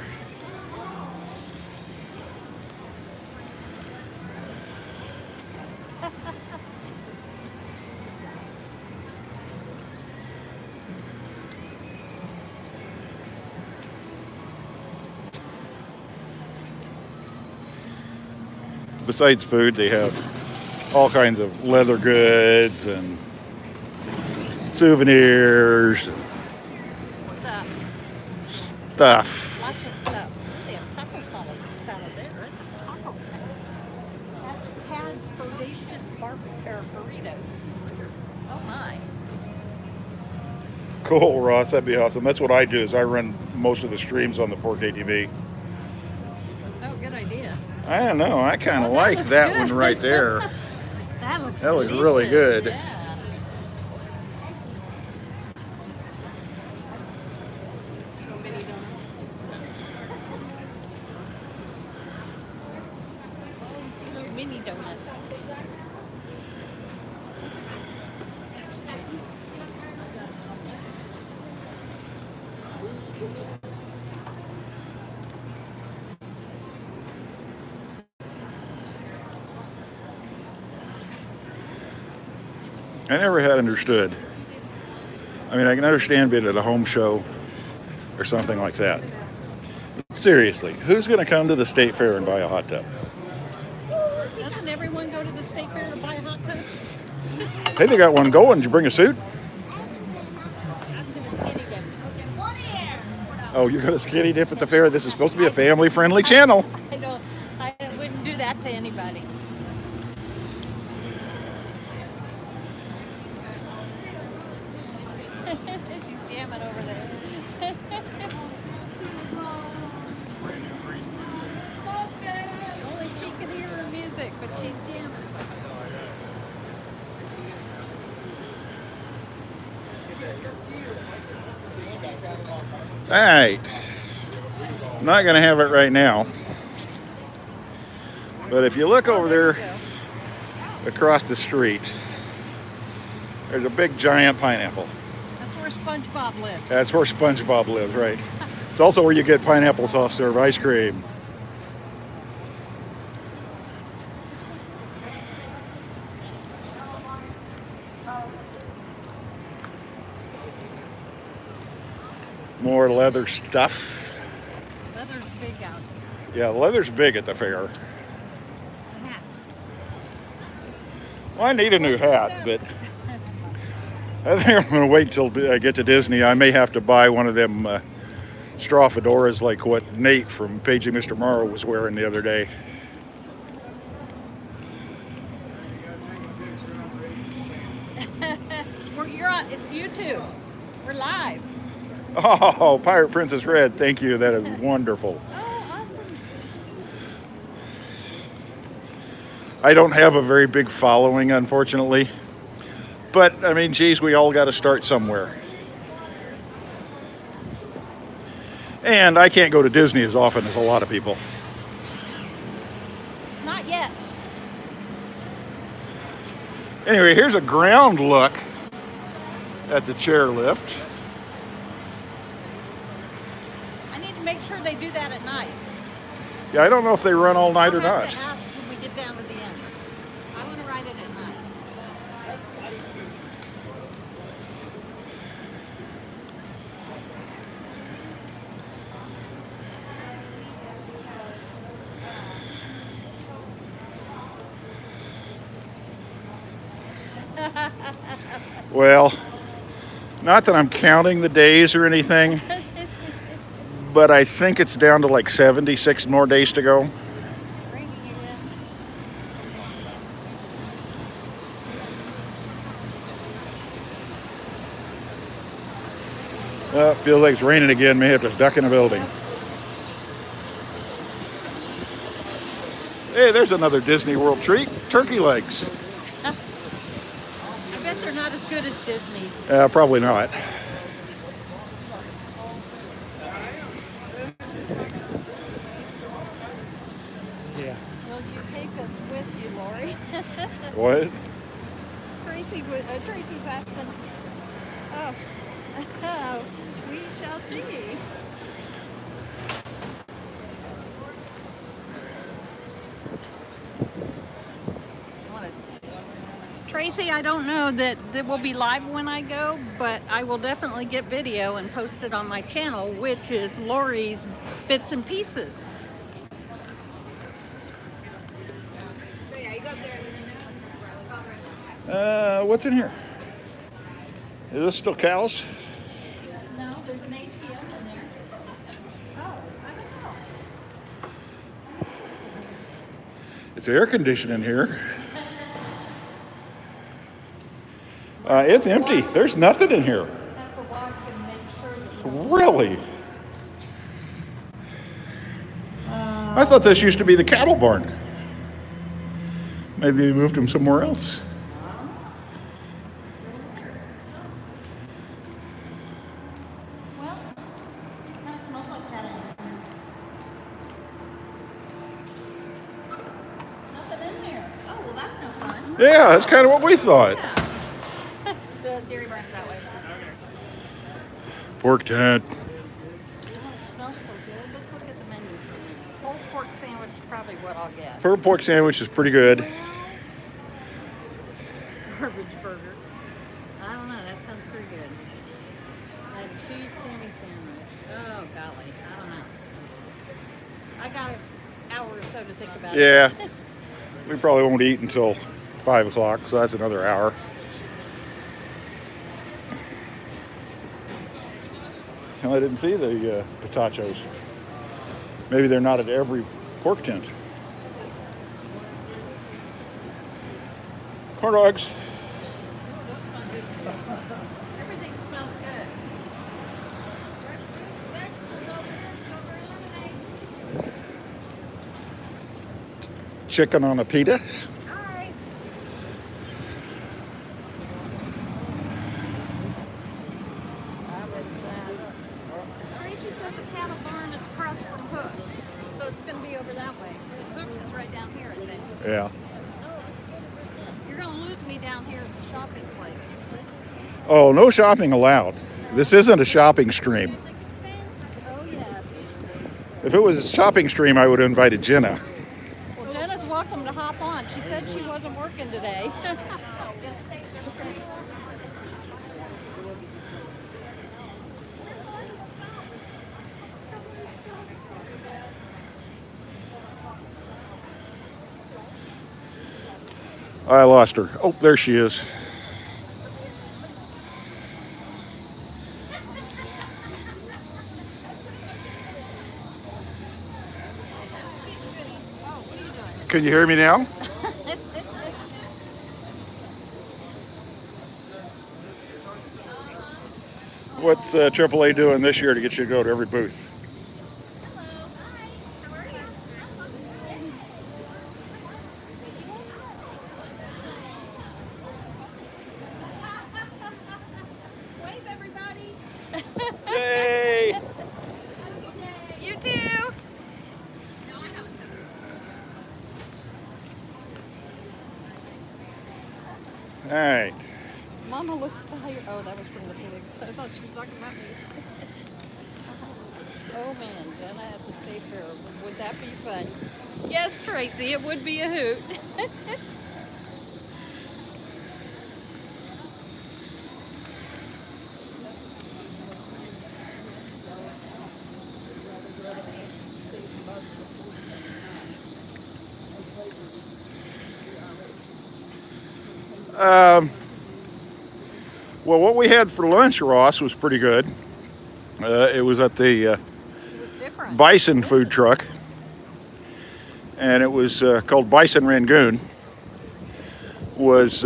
Besides food, they have all kinds of leather goods and souvenirs and Stuff. stuff. Lots of stuff. They have taco salad there. That's a taco place. That's Tad's Bodacious burritos. Oh my. Cool, Ross. That'd be awesome. That's what I do. Is I run most of the streams on the 4K TV. Oh, good idea. I don't know. I kind of Oh, that like looks that good. one right there. That looks That looks really delicious. good. Yeah. Little mini donuts. I never had understood. I mean, I can understand being at a home show or something like that. Seriously, who's going to come to the state fair and buy a hot tub? Doesn't everyone go to the state fair to buy a hot tub? Hey, they got one going. Did you bring a suit? I'm gonna skinny dip. Oh, you're going to skinny dip at the fair? This is supposed to be a family-friendly channel. I wouldn't do that to anybody. She's jamming over there. Only she can hear her music, but she's jamming. All right. I'm not going to have it right now. But if you look over There there you go. across the street, there's a big giant pineapple. That's where SpongeBob lives. That's where SpongeBob lives, right? It's also where you get pineapple soft serve ice cream. More leather stuff. Leather's big out. Yeah, leather's big at the fair. Hats. Well, I need a new hat, but I think I'm going to wait till I get to Disney. I may have to buy one of them straw fedoras like what Nate from Paging Mr. Morrow was wearing the other day. It's YouTube. We're live. Oh, Pirate Princess Red, thank you. That is wonderful. Oh, awesome. I don't have a very big following, unfortunately. But, I mean, geez, we all got to start somewhere. And I can't go to Disney as often as a lot of people. Not yet. Anyway, here's a ground look at the chairlift. I need to make sure they do that at night. Yeah, I don't know if they run all night or I'll have not. to ask when we get down to the end. I want to ride it at night. Well, not that I'm counting the days or anything, but I think it's down to like 76 more days to go. Bringing it in. It feels like it's raining again. May have to duck in a building. Hey, there's another Disney World treat. Turkey legs. I bet they're not as good as Disney's. Probably not. Yeah. Will you take us with you, Lori? What? Tracy's asking. Oh, oh, we shall see. Tracy, I don't know that will be live when I go, but I will definitely get video and post it on my channel, which is Lori's Bits and Pieces. What's in here? Is this still cows? No, there's an ATM in there. Oh, I don't know. It's air conditioned in here. It's empty. There's nothing in here. Have to watch and make sure that Really? I thought this used to be the cattle barn. Maybe they moved him somewhere else. well, kind of smells like that in here. Nothing in there. Oh, well, that's no fun. Yeah, that's kind of what we thought. The dairy barn's that way. Pork tent. Oh, it smells so good. Let's look at the menu. Whole pork sandwich is probably what I'll get. Pulled pork sandwich is pretty good. Garbage burger. I don't know. That sounds pretty good. And cheese candy sandwich. Oh, golly. I don't know. I got an hour or so to think about it. Yeah. We probably won't eat until 5 o'clock, so that's another hour. Well, I didn't see the potatoes. Maybe they're not at every pork tent. Corn dogs. Everything smells good. Chicken on a pita. Hi. Tracy said the cattle barn is across from Hooks, so it's going to be over that way. Hooks is right down here, I think. Yeah. You're going to lose me down here at the shopping place. Oh, no shopping allowed. This isn't a shopping stream. Oh, yes. If it was a shopping stream, I would have invited Jenna. Well, Jenna's welcome to hop on. She said she wasn't working today. I lost her. Oh, there she is. Can you hear me now? What's AAA doing this year to get you to go to every booth? Oh man, Jenna at the state fair. Would that be fun? Yes, Tracy, it would be a hoot. Well, what we had for lunch, Ross, was pretty good. It was at the It was different. Bison food truck, and it was called Bison Rangoon. Was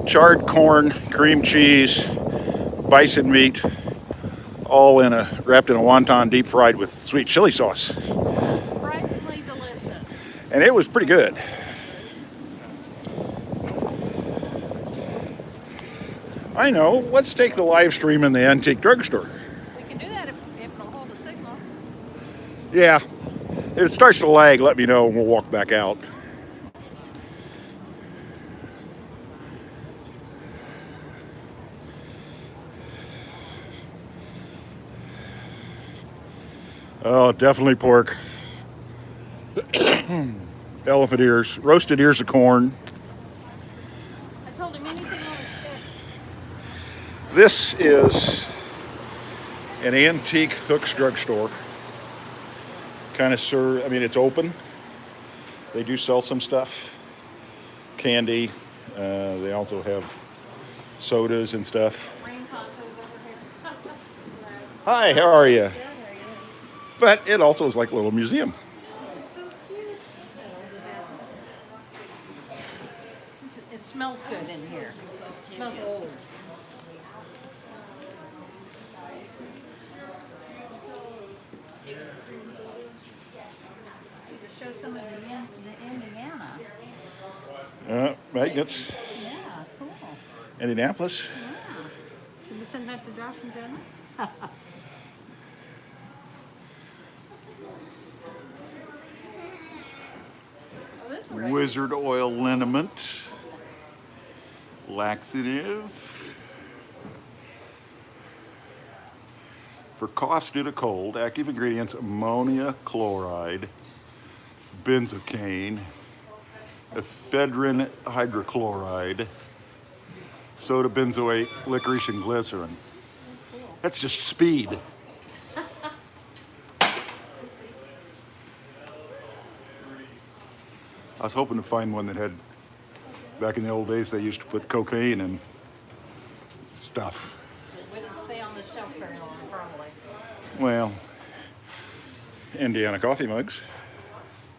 charred corn, cream cheese, bison meat, all wrapped in a wonton, deep fried with sweet chili sauce, Surprisingly delicious. and it was pretty good. I know. Let's take the live stream in the antique drugstore. We can do that if it'll hold a signal. Yeah. If it starts to lag, let me know and we'll walk back out. Oh, definitely pork. Elephant ears, roasted ears of corn. I told him anything on a stick. This is an antique Hooks drugstore. Kind of serve, I mean, it's open. They do sell some stuff, candy. They also have sodas and stuff. Rain ponchos over here. Hi, how are you? But it also is like a little museum. It smells good in here. It smells old. To show some of the Indiana. Magnets, Yeah, cool. Indianapolis. Yeah. Should we send that to Josh and Jenna? Oh, this one. Wizard oil liniment. Laxative. For coughs due to cold, active ingredients ammonia chloride, benzocaine, ephedrine hydrochloride, soda benzoate, licorice, and glycerin. That's just speed. I was hoping to find one that had, back in the old days, they used to put cocaine in stuff. It wouldn't stay on the shelf very long, probably. Well, Indiana coffee mugs.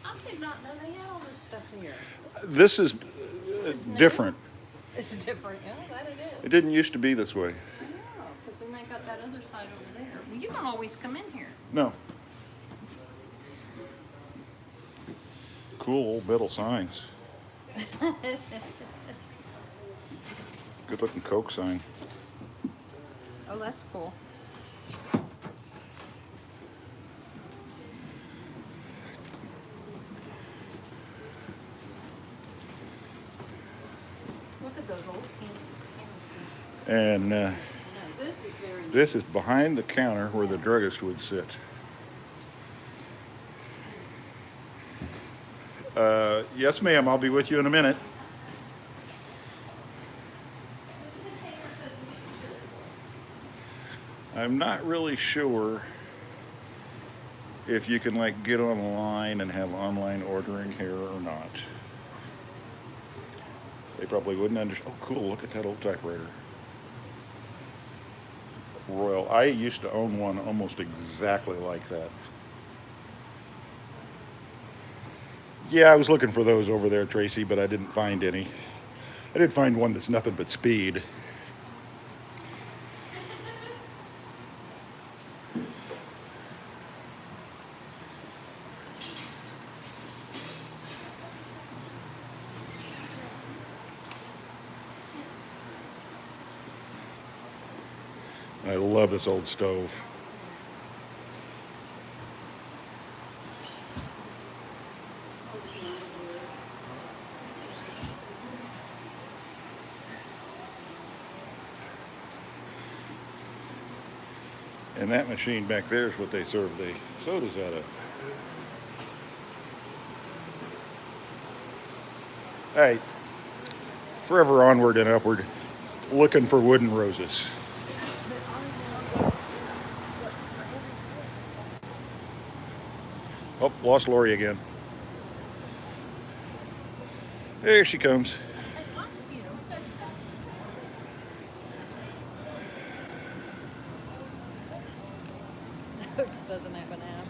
I did not know they had all this stuff here. This is different. It's different. Yeah, that it is. It didn't used to be this way. I know, because then they got that other side over there. Well, you don't always come in here. No. Cool old metal signs. Good looking Coke sign. Oh, that's cool. Look at those old candles. And No, this is very neat. this is behind the counter where the druggist would sit. Yes, ma'am, I'll be with you in a minute. I'm not really sure if you can like get online and have online ordering here or not. They probably wouldn't understand. Oh, cool, look at that old typewriter. Royal. I used to own one almost exactly like that. Yeah, I was looking for those over there, Tracy, but I didn't find any. I did find one that's nothing but speed. I love this old stove. And that machine back there is what they serve the sodas out of. Hey, forever onward and upward, looking for wooden roses. Oh, lost Lori again. There she comes. I lost you. Oaks doesn't have an app.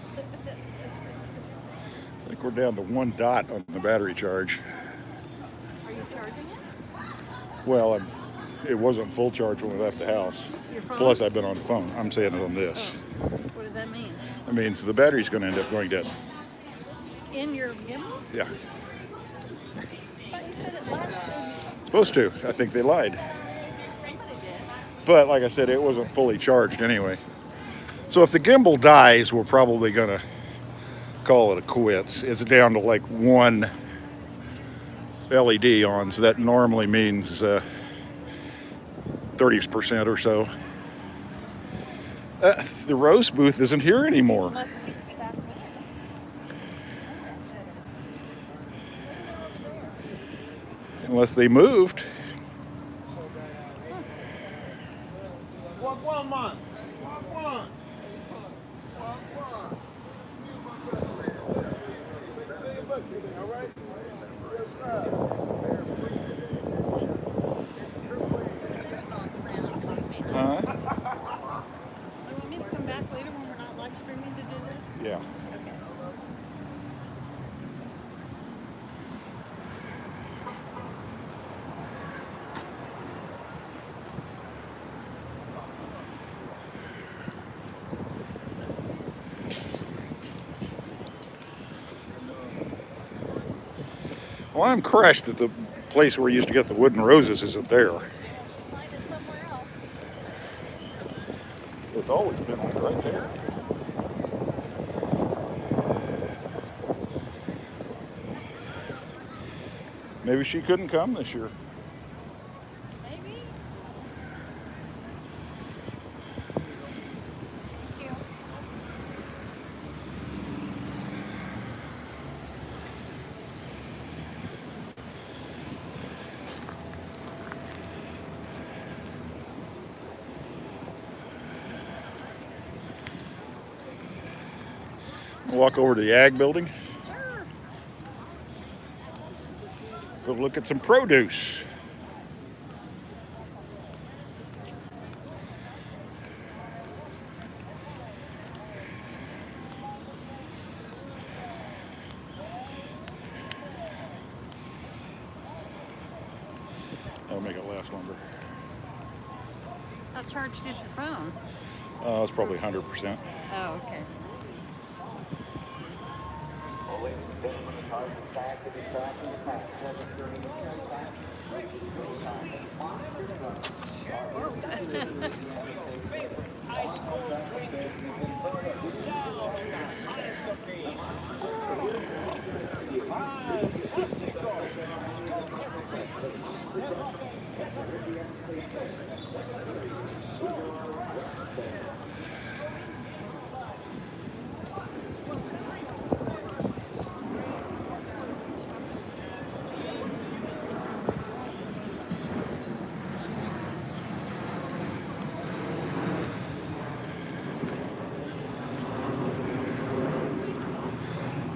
I think we're down to 1 dot on the battery charge. Are you charging it? Well, it wasn't full charge when we left the house. Your phone? Plus, I've been on the phone. I'm saying it on this. Oh. What does that mean? That means the battery's going to end up going dead. In your gimbal? Yeah. I thought you said it lasted. Supposed to. I think they lied. Somebody did. But like I said, it wasn't fully charged anyway. So if the gimbal dies, we're probably going to call it a quits. It's down to like 1 LED on, so that normally means 30% or so. The roast booth isn't here anymore. Must be back there. Unless they moved. Walk one, man. Walk one. All right? Yes, sir. Huh? Do you want me to come back later when we're not live streaming to do this? Yeah. Okay. Well, I'm crushed that the place where we used to get the wooden roses isn't there. Find it somewhere else. It's always been like right there. Maybe she couldn't come this year. Maybe. Thank you. Walk over to the ag building. Sure. Go look at some produce. That'll make it last longer. How charged is your phone? It's probably 100%. Oh, okay.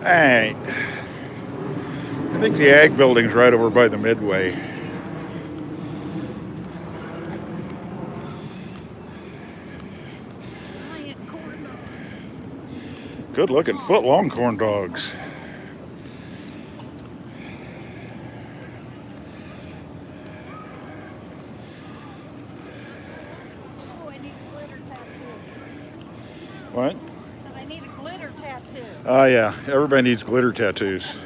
Alright. I think the ag building's right over by the Midway. Giant corn dogs. Good looking foot long corn dogs. Oh, I need a glitter tattoo. What? Said I need a glitter tattoo. Oh yeah, everybody needs glitter tattoos.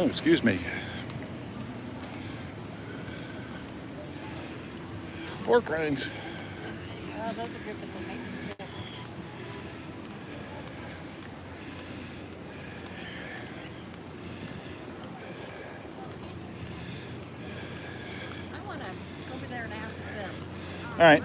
Excuse me. Pork rinds. Oh, those are good for me. All right.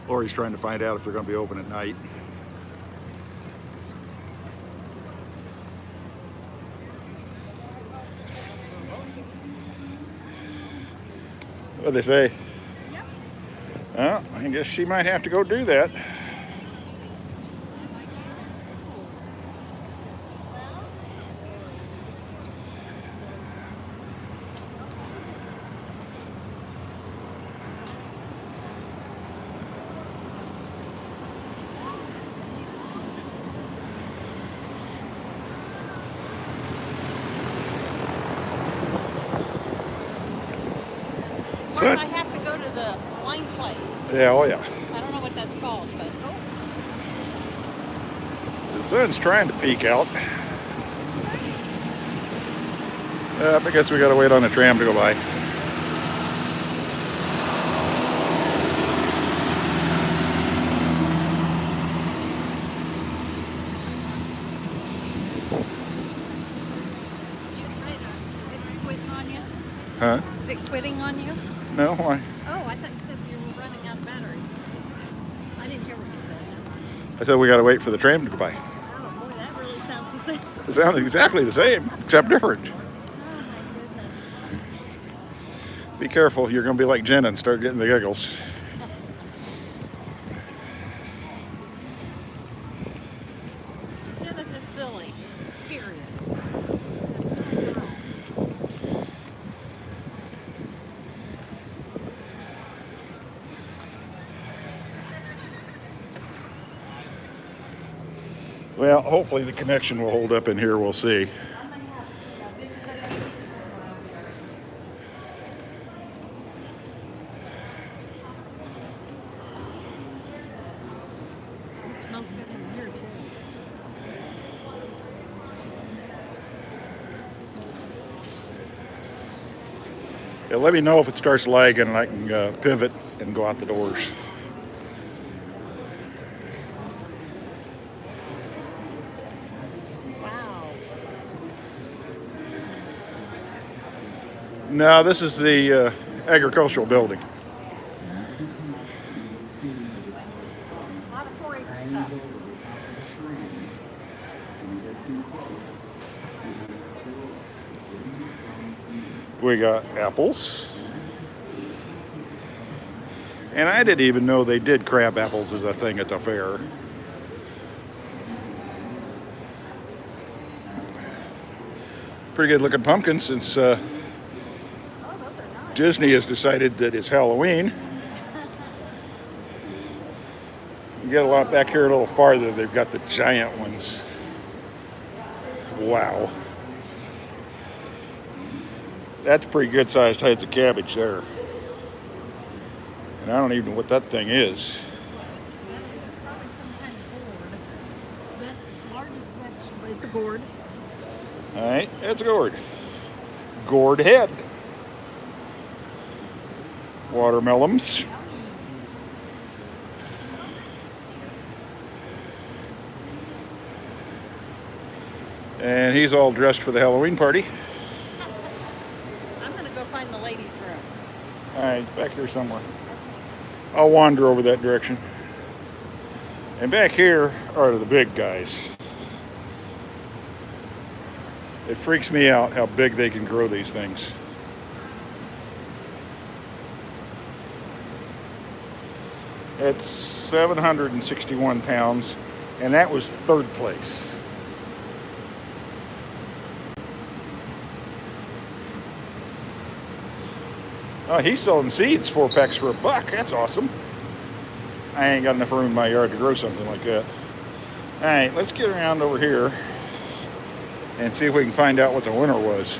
Lori's trying to find out if they're going to be open at night. What'd they say? Yep. Well, I guess she might have to go do that. Mark, I have to go to the wine place. Yeah, oh yeah. I don't know what that's called, but The sun's trying to peek out. I guess we gotta wait on the tram to go by. Huh? is it quitting on you? No, why? Oh, I thought you said you were running out of battery. I didn't hear what you said. I said we gotta wait for the tram to go by. Oh boy, that really sounds the same. It sounds exactly the same, except different. Oh my goodness. Be careful, you're gonna be like Jen and start getting the giggles. Jen is just silly. Period. Well, hopefully the connection will hold up in here, we'll see. It smells good in here too. Yeah, let me know if it starts lagging and I can pivot and go out the doors. Wow. No, this is the agricultural building. A lot of 4-H stuff. We got apples. And I didn't even know they did crab apples as a thing at the fair. Pretty good looking pumpkin since Oh, those are nice. Disney has decided that it's Halloween. You get a lot back here a little farther, they've got the giant ones. Wow. That's pretty good sized heads of cabbage there. And I don't even know what that thing is. That is probably some kind of gourd. That's largest vegetable. It's a gourd. All right, that's a gourd. Gourd head. Watermelons. And he's all dressed for the Halloween party. I'm gonna go find the ladies' room. All right, it's back here somewhere. I'll wander over that direction. And back here are the big guys. It freaks me out how big they can grow these things. It's 761 pounds, and that was third place. Oh, he's selling seeds, 4 packs for $1. That's awesome. I ain't got enough room in my yard to grow something like that. All right, let's get around over here and see if we can find out what the winner was.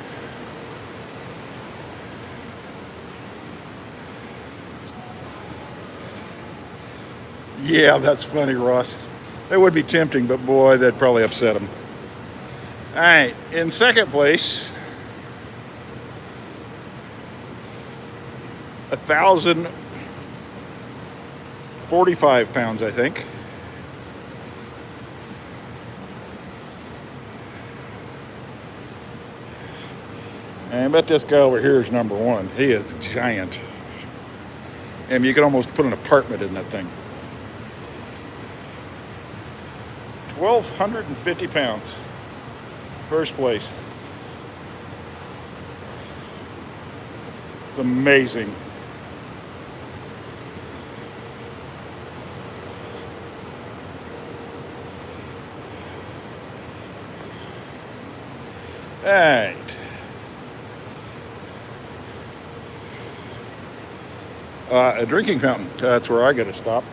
Yeah, that's funny, Ross. That would be tempting, but boy, that'd probably upset him. All right, in second place, 1,045 pounds, I think. And I bet this guy over here is number 1. He is giant. And you can almost put an apartment in that thing. 1,250 pounds. First place. It's amazing. All right. A drinking fountain. That's where I got to stop.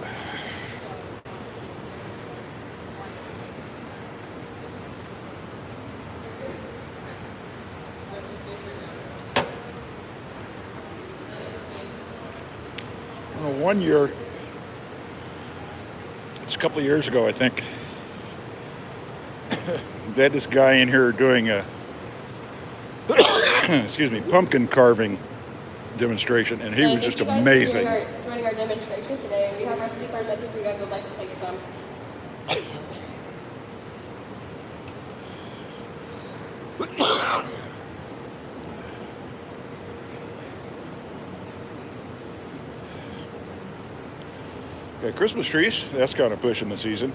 Well, one year, it's a couple of years ago, I think, they had this guy in here doing a excuse me, pumpkin carving demonstration, and he was just amazing. Joining our demonstration today. We have recipe cards up if you guys would like to take some. Okay, Christmas trees, that's kind of pushing the season.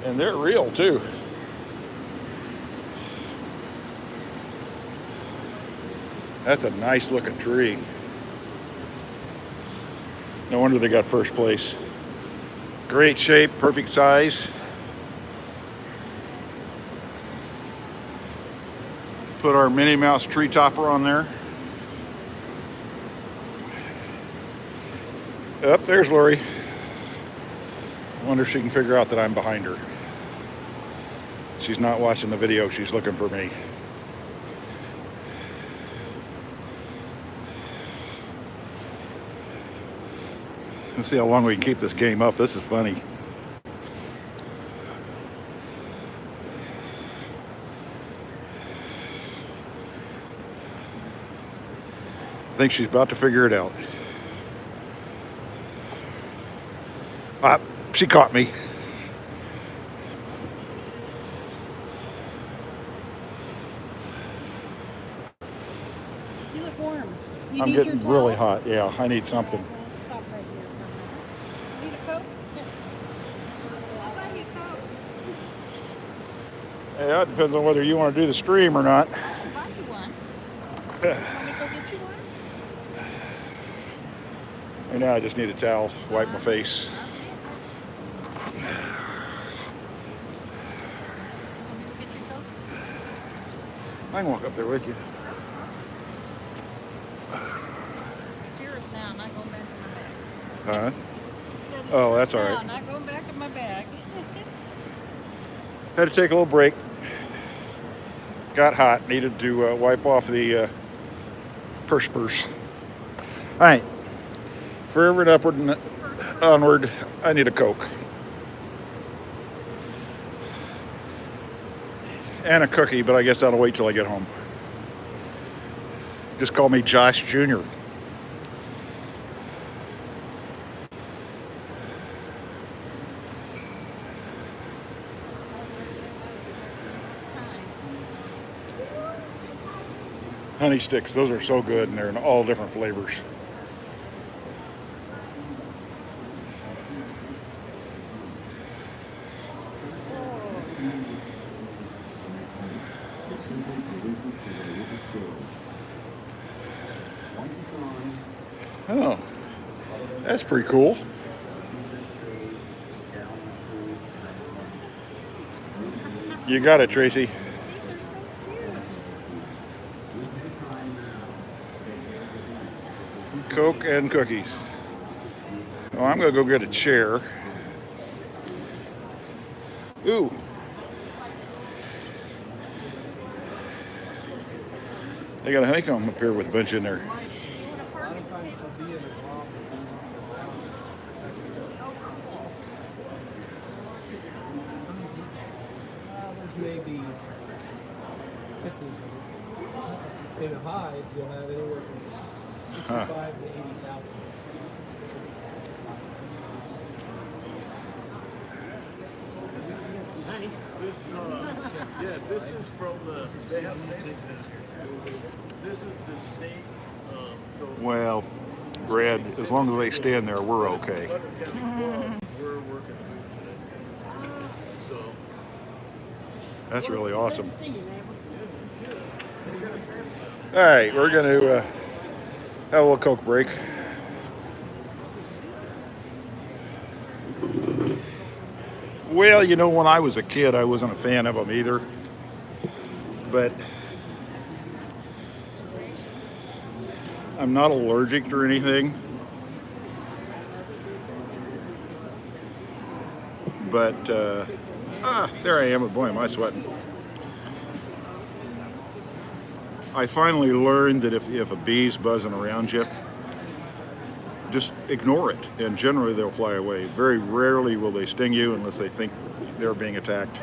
And they're real too. That's a nice looking tree. No wonder they got first place. Great shape, perfect size. Put our Minnie Mouse tree topper on there. Up there's Lori. Wonder if she can figure out that I'm behind her. She's not watching the video, she's looking for me. Let's see how long we can keep this game up. This is funny. I think she's about to figure it out. She caught me. You look warm. I'm getting really hot. Yeah, I need something. I'll stop right here for a minute. Need a Coke? I'll buy you a Coke. Yeah, it depends on whether you want to do the stream or not. I'll buy you one. Want me to go get you one? Right now I just need a towel, wipe my face. Get your Coke? I can walk up there with you. It's yours now, not going back in my bag. Huh? Said Oh, that's all no, right. not going back in my bag. Had to take a little break. Got hot. Needed to wipe off the perspers. All right. Forever and upward and onward. I need a Coke. And a cookie, but I guess that'll wait till I get home. Just call me Josh Jr. Honey sticks, those are so good, and they're in all different flavors. Oh, that's pretty cool. You got it, Tracy. Coke and cookies. Well, I'm gonna go get a chair. Ooh. They got a honeycomb up here with a bunch in there. Maybe 50. In a hive, you'll have anywhere from 65 to 80,000. This is from the. They have this is the state. So Well, Brad, as long as they stand there, we're okay. we're working today. So That's really awesome. All right, we're going to have a little Coke break. Well, you know, when I was a kid, I wasn't a fan of them either. But I'm not allergic to anything. But, there I am. Boy, am I sweating. I finally learned that if a bee's buzzing around you, just ignore it, and generally they'll fly away. Very rarely will they sting you unless they think they're being attacked.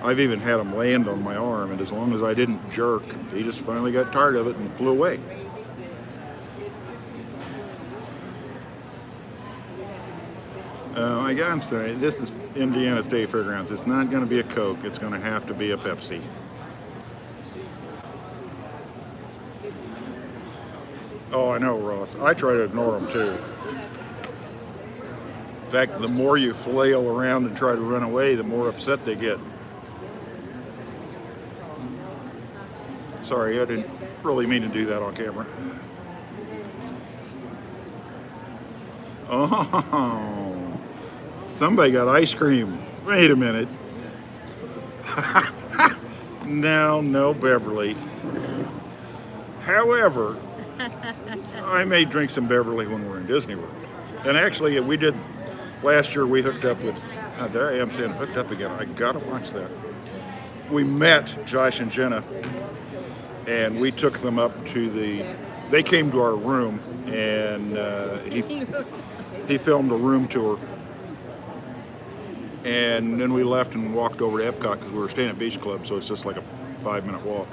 I've even had them land on my arm, and as long as I didn't jerk, he just finally got tired of it and flew away. I'm sorry, this is Indiana State Fairgrounds. It's not going to be a Coke. It's going to have to be a Pepsi. Oh, I know, Ross. I try to ignore them, too. In fact, the more you flail around and try to run away, the more upset they get. Sorry, I didn't really mean to do that on camera. Oh, somebody got ice cream. Wait a minute. No, Beverly. However, I may drink some Beverly when we're in Disney World. And actually, we did, last year we hooked up with, there I am saying hooked up again. I gotta watch that. We met Josh and Jenna, and we took them up to they came to our room, and he filmed a room tour. And then we left and walked over to Epcot because we were staying at Beach Club, so it's just like a 5-minute walk.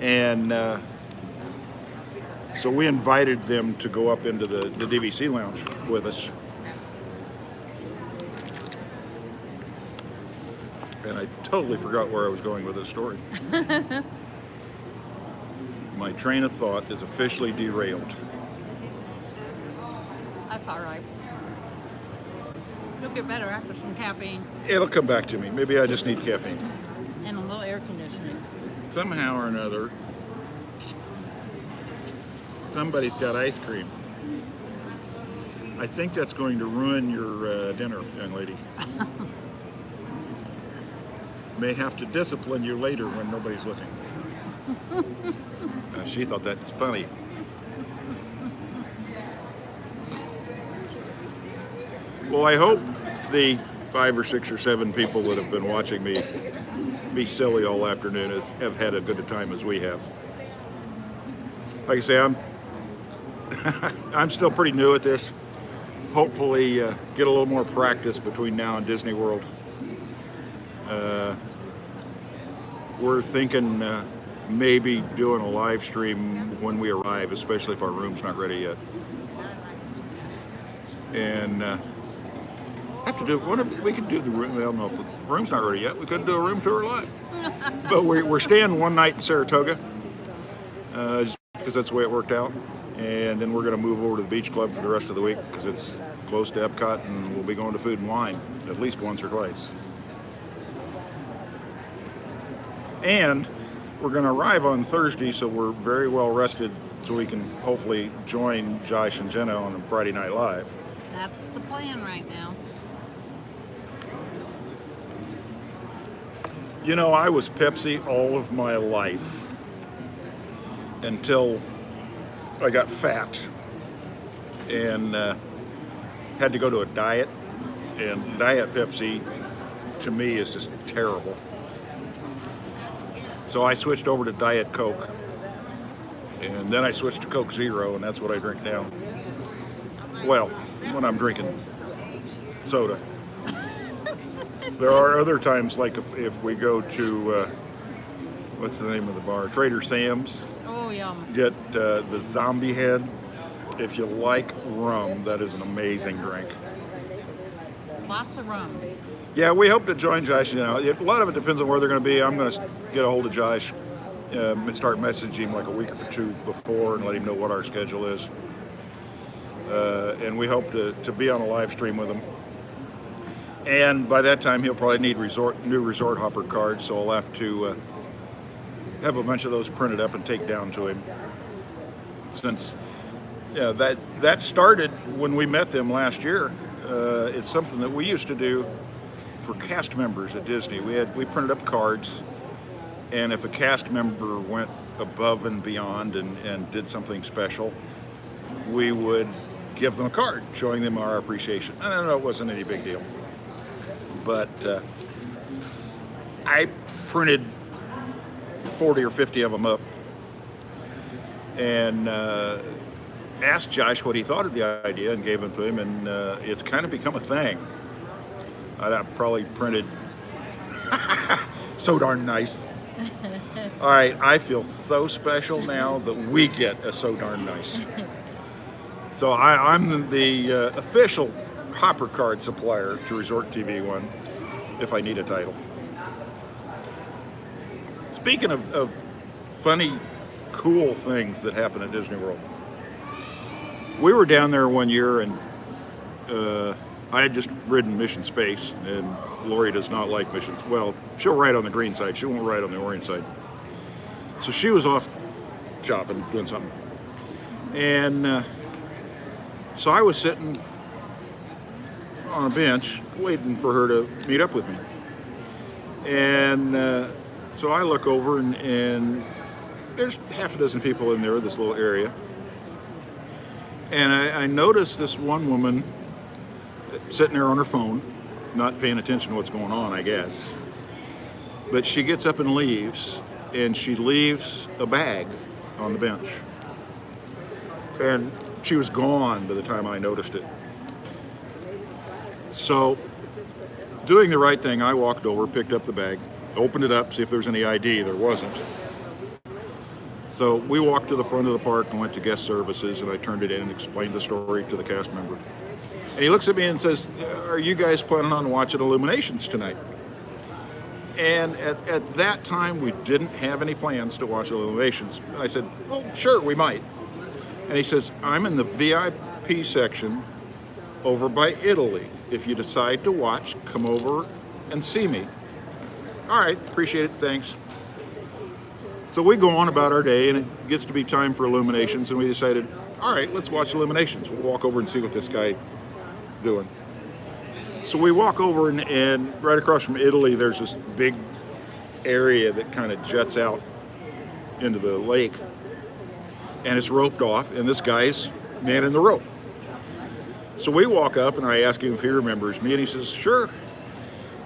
And so we invited them to go up into the DVC lounge with us. And I totally forgot where I was going with this story. My train of thought is officially derailed. That's all right. You'll get better after some caffeine It'll come back to me. Maybe I just need caffeine. and a little air conditioning. Somehow or another, somebody's got ice cream. I think that's going to ruin your dinner, young lady. May have to discipline you later when nobody's looking. She thought that's funny. Well, I hope the 5 or 6 or 7 people that have been watching me be silly all afternoon have had as good a time as we have. Like I say, I'm still pretty new at this. Hopefully get a little more practice between now and Disney World. We're thinking maybe doing a live stream when we arrive, especially if our room's not ready yet. And have to do we could do the room. I don't know if the room's not ready yet. We couldn't do a room tour live. But we're staying one night in Saratoga, just because that's the way it worked out. And then we're going to move over to the Beach Club for the rest of the week because it's close to Epcot, and we'll be going to Food and Wine at least once or twice. And we're going to arrive on Thursday, so we're very well rested, so we can hopefully join Josh and Jenna on Friday Night Live. That's the plan right now. You know, I was Pepsi all of my life until I got fat and had to go to a diet. And Diet Pepsi, to me, is just terrible. So I switched over to Diet Coke. And then I switched to Coke Zero, and that's what I drink now. Well, when I'm drinking soda. There are other times, like if we go to, what's the name of the bar? Trader Sam's. Oh, yum. Get the Zombie Head. If you like rum, that is an amazing drink. Lots of rum. Yeah, we hope to join Josh. You know, a lot of it depends on where they're going to be. I'm going to get a hold of Josh and start messaging him like a week or two before and let him know what our schedule is. And we hope to be on a live stream with him. And by that time, he'll probably need new resort hopper cards, so I'll have to have a bunch of those printed up and take down to him. Since that started when we met them last year. It's something that we used to do for cast members at Disney. We printed up cards, and if a cast member went above and beyond and did something special, we would give them a card showing them our appreciation. I don't know, it wasn't any big deal. But I printed 40 or 50 of them up and asked Josh what he thought of the idea and gave them to him, and it's kind of become a thing. I probably printed so darn nice. All right, I feel so special now that we get a so darn nice. So I'm the official hopper card supplier to Resort TV One if I need a title. Speaking of funny, cool things that happen at Disney World, we were down there one year and I had just ridden Mission Space, and Lori does not like missions. Well, she'll ride on the green side, she won't ride on the orange side. So she was off shopping, doing something. And so I was sitting on a bench waiting for her to meet up with me. And so I look over and there's half a dozen people in there, this little area. And I noticed this one woman sitting there on her phone, not paying attention to what's going on, I guess. But she gets up and leaves, and she leaves a bag on the bench. And she was gone by the time I noticed it. So, doing the right thing, I walked over, picked up the bag, opened it up, see if there's any ID. There wasn't. So we walked to the front of the park and went to guest services, and I turned it in and explained the story to the cast member. And he looks at me and says, "Are you guys planning on watching Illuminations tonight?" And at that time, we didn't have any plans to watch Illuminations. I said, "Well, sure, we might." And he says, "I'm in the VIP section over by Italy. If you decide to watch, come over and see me." All right, appreciate it, thanks. So we go on about our day, and it gets to be time for Illuminations, and we decided, all right, let's watch Illuminations. We'll walk over and see what this guy doing. So we walk over, and right across from Italy, there's this big area that kind of juts out into the lake, and it's roped off, and this guy's manning the rope. So we walk up, and I ask him if he remembers me, and he says, "Sure."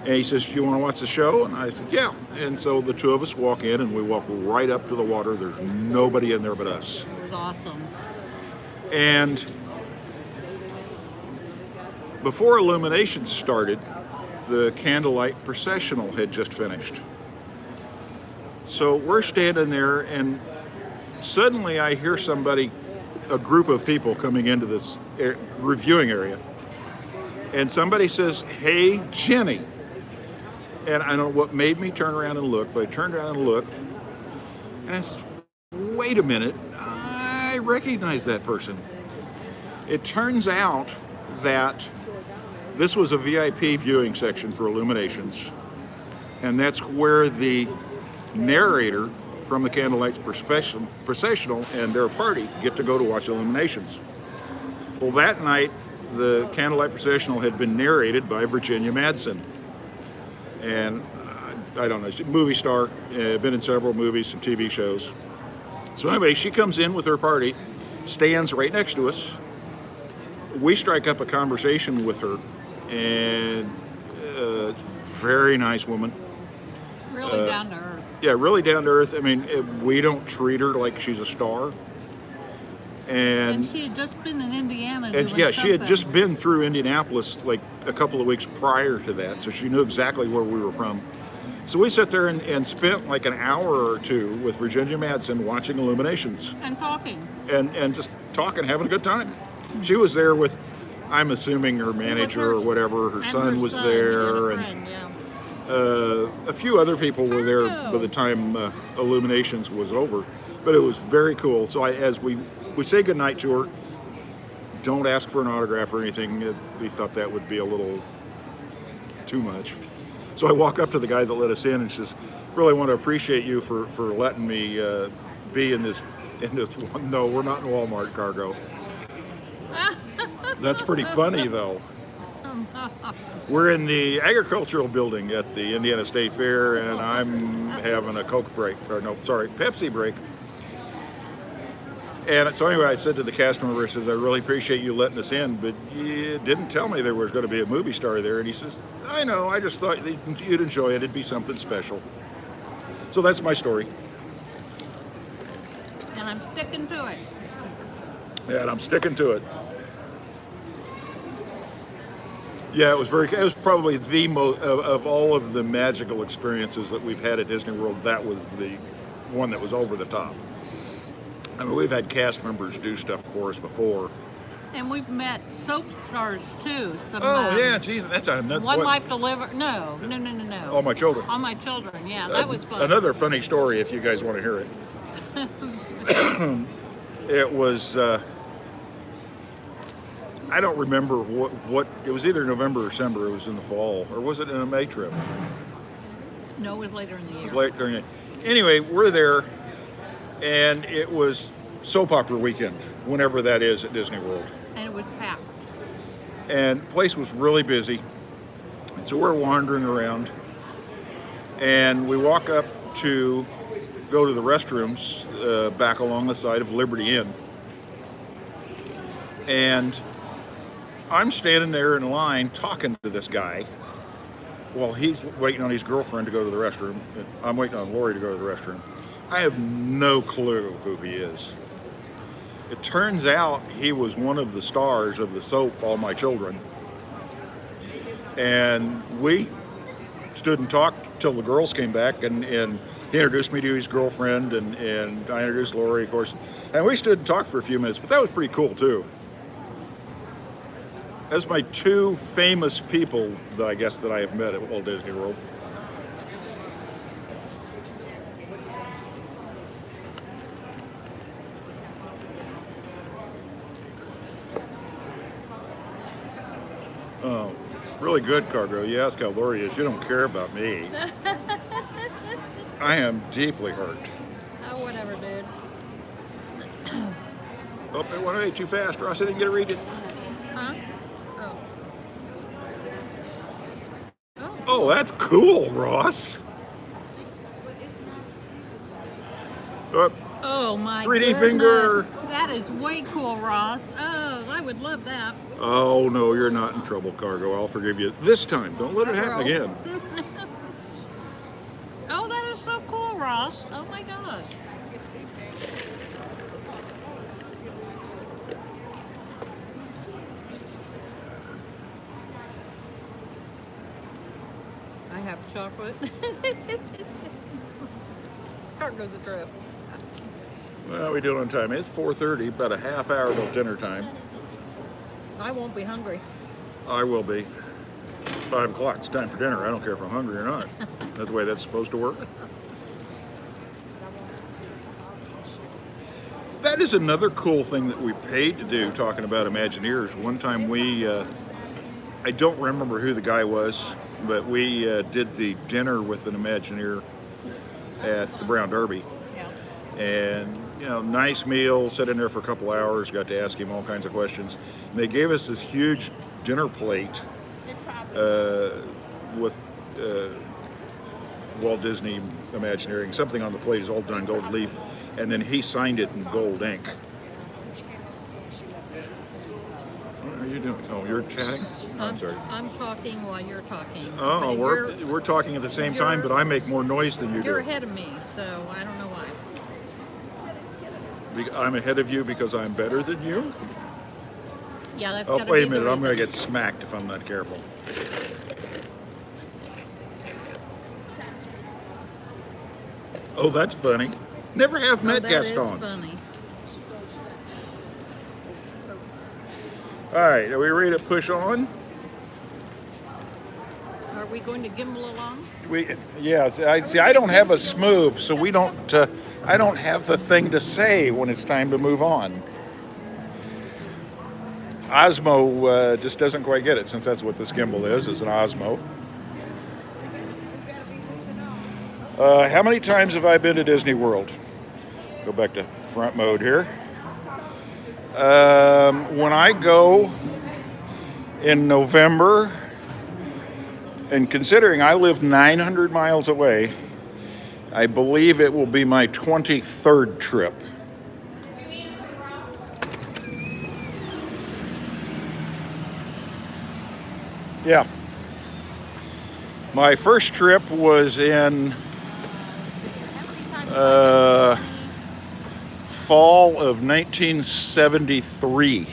And he says, "Do you want to watch the show?" And I said, "Yeah." And so the two of us walk in, and we walk right up to the water. There's nobody in there but us. It was awesome. And before Illuminations started, the candlelight processional had just finished. So we're standing there, and suddenly I hear a group of people coming into this reviewing area. And somebody says, "Hey, Jenny." And I don't know what made me turn around and look, but I turned around and looked, and I said, "Wait a minute, I recognize that person." It turns out that this was a VIP viewing section for Illuminations, and that's where the narrator from the Candlelight Processional and their party get to go to watch Illuminations. Well, that night, the Candlelight Processional had been narrated by Virginia Madsen. And I don't know, she's a movie star, been in several movies, some TV shows. So anyway, she comes in with her party, stands right next to us. We strike up a conversation with her, and very nice woman. Really down to earth. Yeah, really down to earth. I mean, we don't treat her like she's a star. And she had just been in Indiana doing yeah, she had something. just been through Indianapolis like a couple of weeks prior to that, so she knew exactly where we were from. So we sat there and spent like an hour or two with Virginia Madsen watching Illuminations. And talking. And just talking, having a good time. She was there with, I'm assuming, her manager or whatever. Her son was there. And yeah. A few other people were there by the time Illuminations was over. But it was very cool. So as we say goodnight to her, don't ask for an autograph or anything. We thought that would be a little too much. So I walk up to the guy that let us in and says, really want to appreciate you for letting me be in this one. No, we're not in Walmart, Cargo. That's pretty funny, though. We're in the agricultural building at the Indiana State Fair, and I'm having a Coke break, or no, sorry, Pepsi break. And so anyway, I said to the cast member, I says, I really appreciate you letting us in, but you didn't tell me there was going to be a movie star there. And he says, I know, I just thought you'd enjoy it. It'd be something special. So that's my story. And I'm sticking to it. And I'm sticking to it. Yeah, it was probably the most, of all of the magical experiences that we've had at Disney World, that was the one that was over the top. I mean, we've had cast members do stuff for us before. And we've met soap stars too. Some, yeah, geez, that's another One Life to Live. No. All My Children. All My Children, yeah, that was fun. Another funny story if you guys want to hear it. It was, I don't remember what, it was either November or December, it was in the fall, or was it in a May trip? No, it was later in the year. It was late during it. Anyway, we're there, and it was soap opera weekend, whenever that is at Disney World. And it was packed. And the place was really busy. And so we're wandering around, and we walk up to go to the restrooms back along the side of Liberty Inn. And I'm standing there in line talking to this guy while he's waiting on his girlfriend to go to the restroom. I'm waiting on Lori to go to the restroom. I have no clue who he is. It turns out he was one of the stars of the soap All My Children. And we stood and talked till the girls came back, and he introduced me to his girlfriend, and I introduced Lori, of course. And we stood and talked for a few minutes, but that was pretty cool too. That's my two famous people that I guess that I have met at Walt Disney World. Oh, really good, Cargo. You ask how Lori is. You don't care about me. I am deeply hurt. Oh, whatever, dude. Oh, it went away too fast, Ross. I didn't get to read it. Huh? Oh. Oh, that's cool, Ross. Oh my 3D goodness. finger. That is way cool, Ross. Oh, I would love that. Oh, no, you're not in trouble, Cargo. I'll forgive you this time. Don't let it happen again. Oh, that is so cool, Ross. Oh my gosh. I have chocolate. Cargo's a trip. Well, how are we doing on time? It's 4:30, about a half hour till dinner time. I won't be hungry. I will be. It's 5 o'clock. It's time for dinner. I don't care if I'm hungry or not. That's the way that's supposed to work. That is another cool thing that we paid to do, talking about Imagineers. One time I don't remember who the guy was, but we did the dinner with an Imagineer at the Brown Derby. Yeah. And, nice meal, sat in there for a couple hours, got to ask him all kinds of questions. And they gave us this huge dinner plate with Walt Disney Imagineering. Something on the plate is all done gold leaf, and then he signed it in gold ink. What are you doing? Oh, you're chatting? I'm sorry. I'm talking while you're talking. Oh, But we're talking at the same time, but I make more noise than you you're do. ahead of me, so I don't know why. I'm ahead of you because I'm better than you? Yeah, that's Oh, gotta wait be a minute. the I'm going to reason. get smacked if I'm not careful. Oh, that's funny. Never have met that Gaston. is funny. All right, are we ready to push on? Are we going to gimbal along? I don't have a smooth, so we don't. I don't have the thing to say when it's time to move on. Osmo just doesn't quite get it, since that's what this gimbal is an Osmo. How many times have I been to Disney World? Go back to front mode here. When I go in November, and considering I live 900 miles away, I believe it will be my 23rd trip. Yeah. My first trip was in fall of 1973.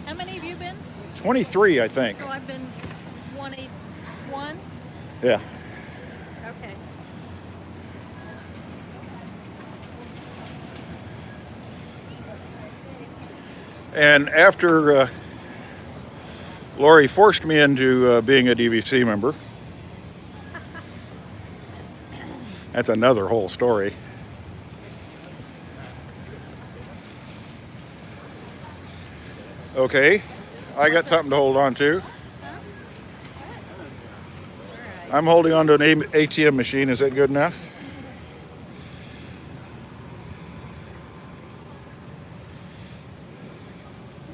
How many have you been? 23, I think. So I've been 181. Yeah. Okay. And after Lori forced me into being a DVC member, that's another whole story. Okay, I got something to hold on to. I'm holding on to an ATM machine. Is that good enough?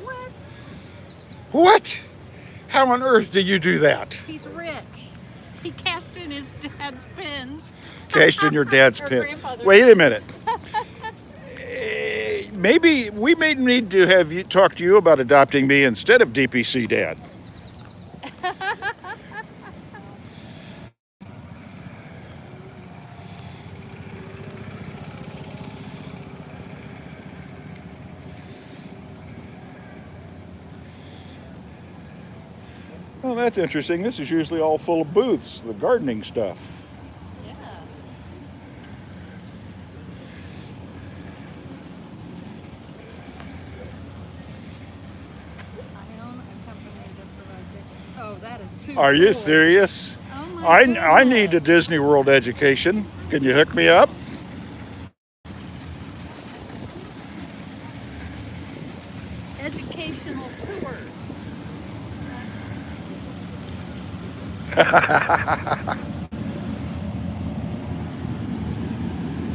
What? What? How on earth did you do that? He's rich. He cashed in his dad's pins. Cashed in your dad's Or pin. grandfather's. Wait a minute. Maybe we may need to have you talk to you about adopting me instead of DPC Dad. Well, that's interesting. This is usually all full of booths, the gardening stuff. Yeah. I own a company that provides. Oh, that is too Are you cool. serious? Oh my I need a goodness. Disney World education. Can you hook me up? Educational tours.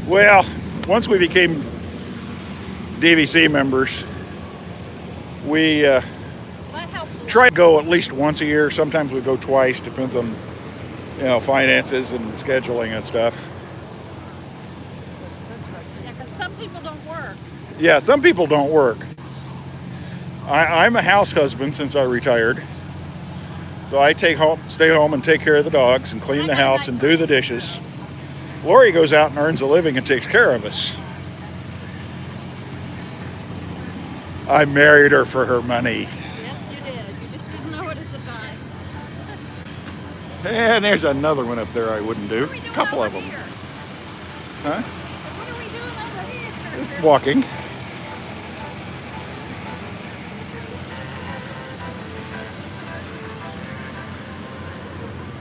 Well, once we became DVC members, we That helps. try to go at least once a year. Sometimes we go twice, depends on finances and scheduling and stuff. Yeah, because some people don't work. Yeah, some people don't work. I'm a house husband since I retired, so I stay home and take care of the dogs and clean the house and do the dishes. Lori goes out and earns a living and takes care of us. I married her for her money. Yes, you did. You just didn't know it at the time. And there's another one up there I wouldn't do. What are we A doing couple over of them. here? Huh? What are we doing over here? Walking.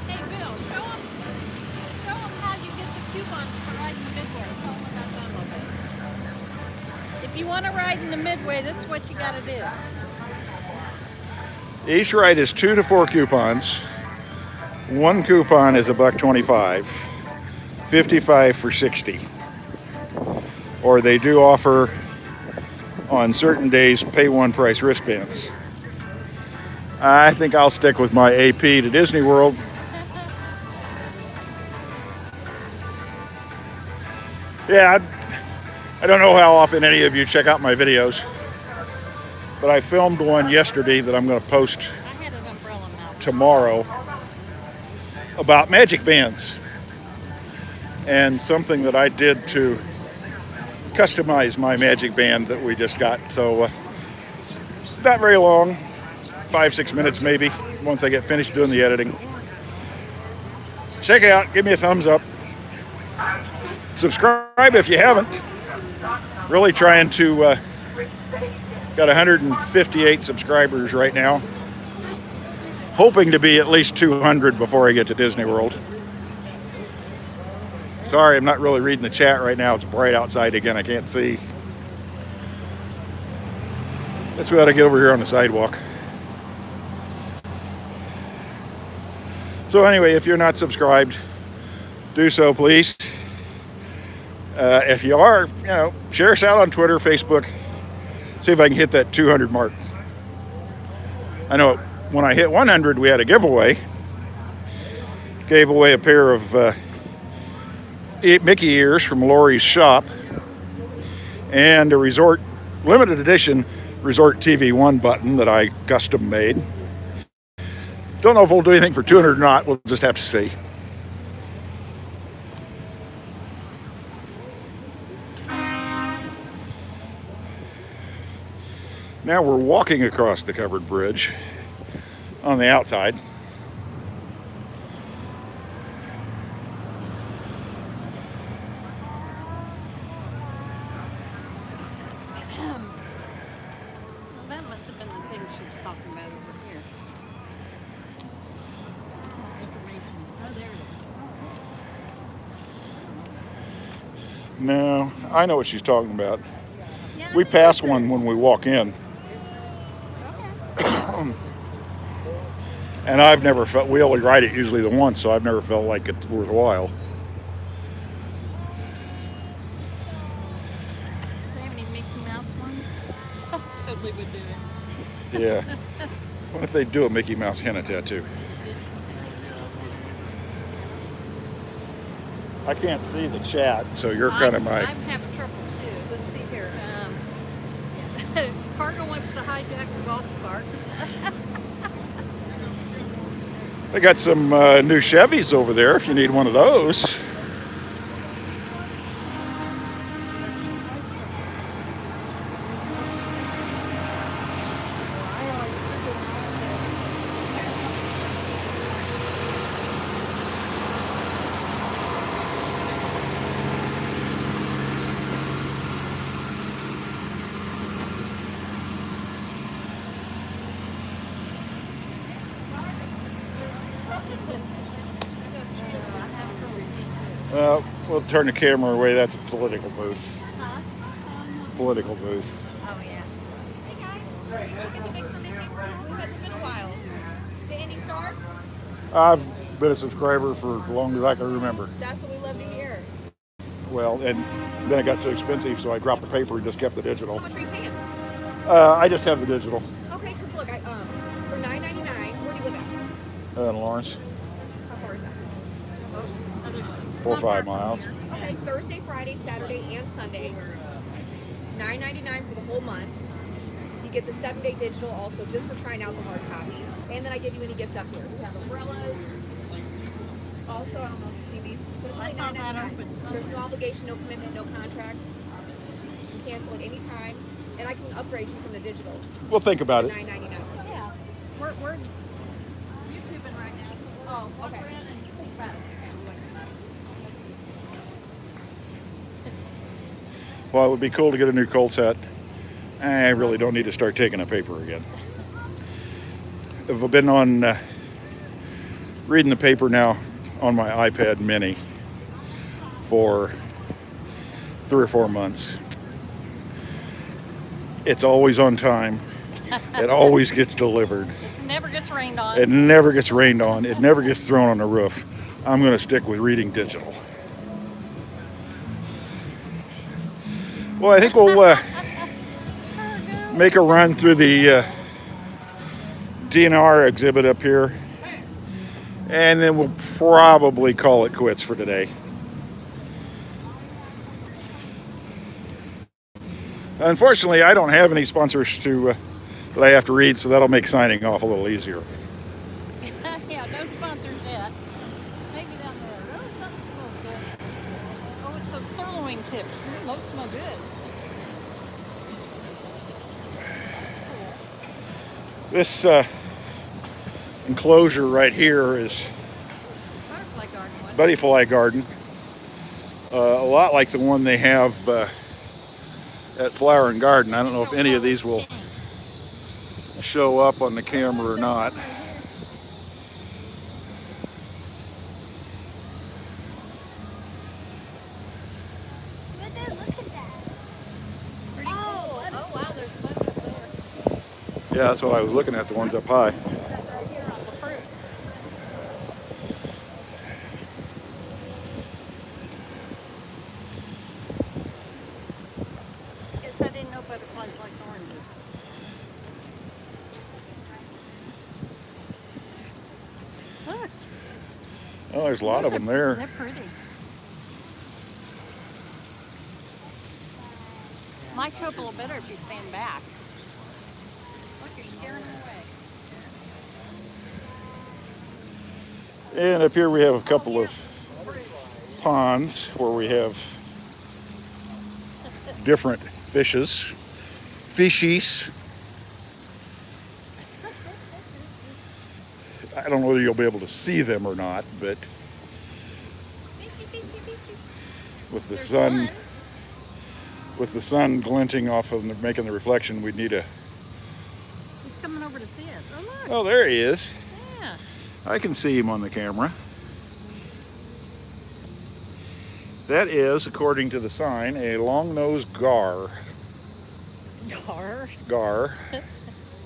Hey, Bill, show them how you get the coupons for riding the Midway. Tell them about that a little bit. If you want to ride in the Midway, this is what you got to do. Each ride is 2 to 4 coupons. One coupon is $1.25, 55 for 60. Or they do offer on certain days pay one price wristbands. I think I'll stick with my AP to Disney World. Yeah, I don't know how often any of you check out my videos, but I filmed one yesterday that I'm going to post I had an umbrella now. tomorrow about magic bands and something that I did to customize my magic band that we just got. So not very long, 5-6 minutes maybe, once I get finished doing the editing. Check it out, give me a thumbs up. Subscribe if you haven't. Really trying to, got 158 subscribers right now. Hoping to be at least 200 before I get to Disney World. Sorry, I'm not really reading the chat right now. It's bright outside again, I can't see. Guess we ought to get over here on the sidewalk. So anyway, if you're not subscribed, do so please. If you are, share us out on Twitter, Facebook. See if I can hit that 200 mark. I know when I hit 100, we had a giveaway. Gave away a pair of Mickey ears from Lori's shop and a Resort limited edition Resort TV 1 button that I custom made. Don't know if we'll do anything for 200 or not. We'll just have to see. Now we're walking across the covered bridge on the outside. Well, that must have been the thing she was talking about over here. Information. Oh, there it is. No, I know what she's talking about. Yeah, We pass one when we walk in. Okay. And I've never felt, we only ride it usually the once, so I've never felt like it's worthwhile. Do they have any Mickey Mouse ones? Totally would do it. Yeah. What if they do a Mickey Mouse henna tattoo? I can't see the chat, so you're kind of my... I'm having trouble too. Let's see here. Cargo wants to hijack the golf cart. They got some new Chevys over there if you need one of those. We'll turn the camera away. That's a political booth. Political booth. Oh yeah. Hey guys, you still get to make Sunday paper? It hasn't been a while. The Indy Star? I've been a subscriber for as long as I can remember. That's what we love to hear. Well, and then it got too expensive, so I dropped the paper and just kept the digital. How much are you paying? I just have the digital. Okay, because look, for $9.99, where do you live at? In Lawrence, How far is that? 4 or 5 miles. Okay, Thursday, Friday, Saturday, and Sunday. $9.99 for the whole month. You get the 7-day digital also just for trying out the hard copy. And then I give you any gift up here. We have umbrellas. Also, I don't know if you see these, but it's only I saw that $9.99. open There's somewhere. no obligation, no commitment, no contract. You can cancel at any time. And I can upgrade you from the digital We'll think about to it. $9.99. Yeah. We're YouTubing right now. Oh, okay. Think about it. Well, it would be cool to get a new Colts hat. I really don't need to start taking a paper again. I've been on reading the paper now on my iPad mini for 3 or 4 months. It's always on time. It always gets delivered. It never gets rained on. It never gets rained on. It never gets thrown on the roof. I'm going to stick with reading digital. Well, I think we'll make a run through the DNR exhibit up here, and then we'll probably call it quits for today. Unfortunately, I don't have any sponsors that I have to read, so that'll make signing off a little easier. Yeah, no sponsors yet. Maybe down there. Oh, something smells good. Oh, it's some sirloin tips. Those smell good. That's cool. This enclosure right here is Butterfly garden one. Butterfly Garden. A lot like the one they have at Flower and Garden. I don't know if any of these will show up on the camera or not. Oh, wow, there's a bunch up there. Yeah, that's what I was looking at, the ones up high. Right here on the fruit. Guess I didn't know butterflies like oranges. Look. Oh, there's a lot of them there. They're pretty. Might show up a little better if you stand back. Look, you're scaring them away. And up here we have a couple of ponds where we have different fishes. Fishies. I don't know whether you'll be able to see them or not, but with the sun glinting off of them, making the reflection, we'd need a... He's coming over to see us. Oh, look. Oh, there he is. Yeah. I can see him on the camera. That is, according to the sign, a long-nosed gar. Gar. Gar.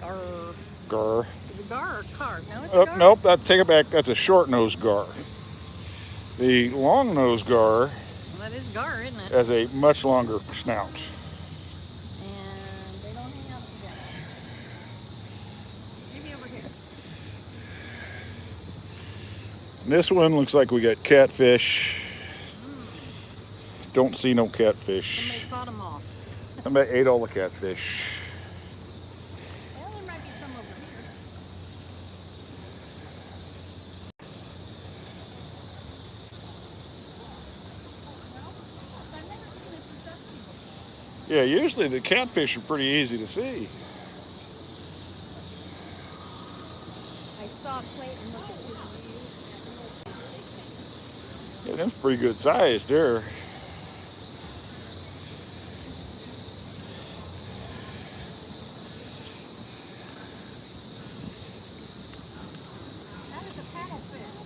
Gar. Gar. Is it gar or car? No, it's Oh, gar. nope, take it back. That's a short-nosed gar. The long-nosed gar Well, that is gar, isn't it? has a much longer snout. And they don't hang out together. Maybe over here. And this one looks like we got catfish. Don't see no catfish. Somebody caught them all. Somebody ate all the catfish. Well, there might be some over here. Yeah, usually the catfish are pretty easy to see. I saw a plate and looked at Yeah, that's pretty good sized there. That is a paddlefish.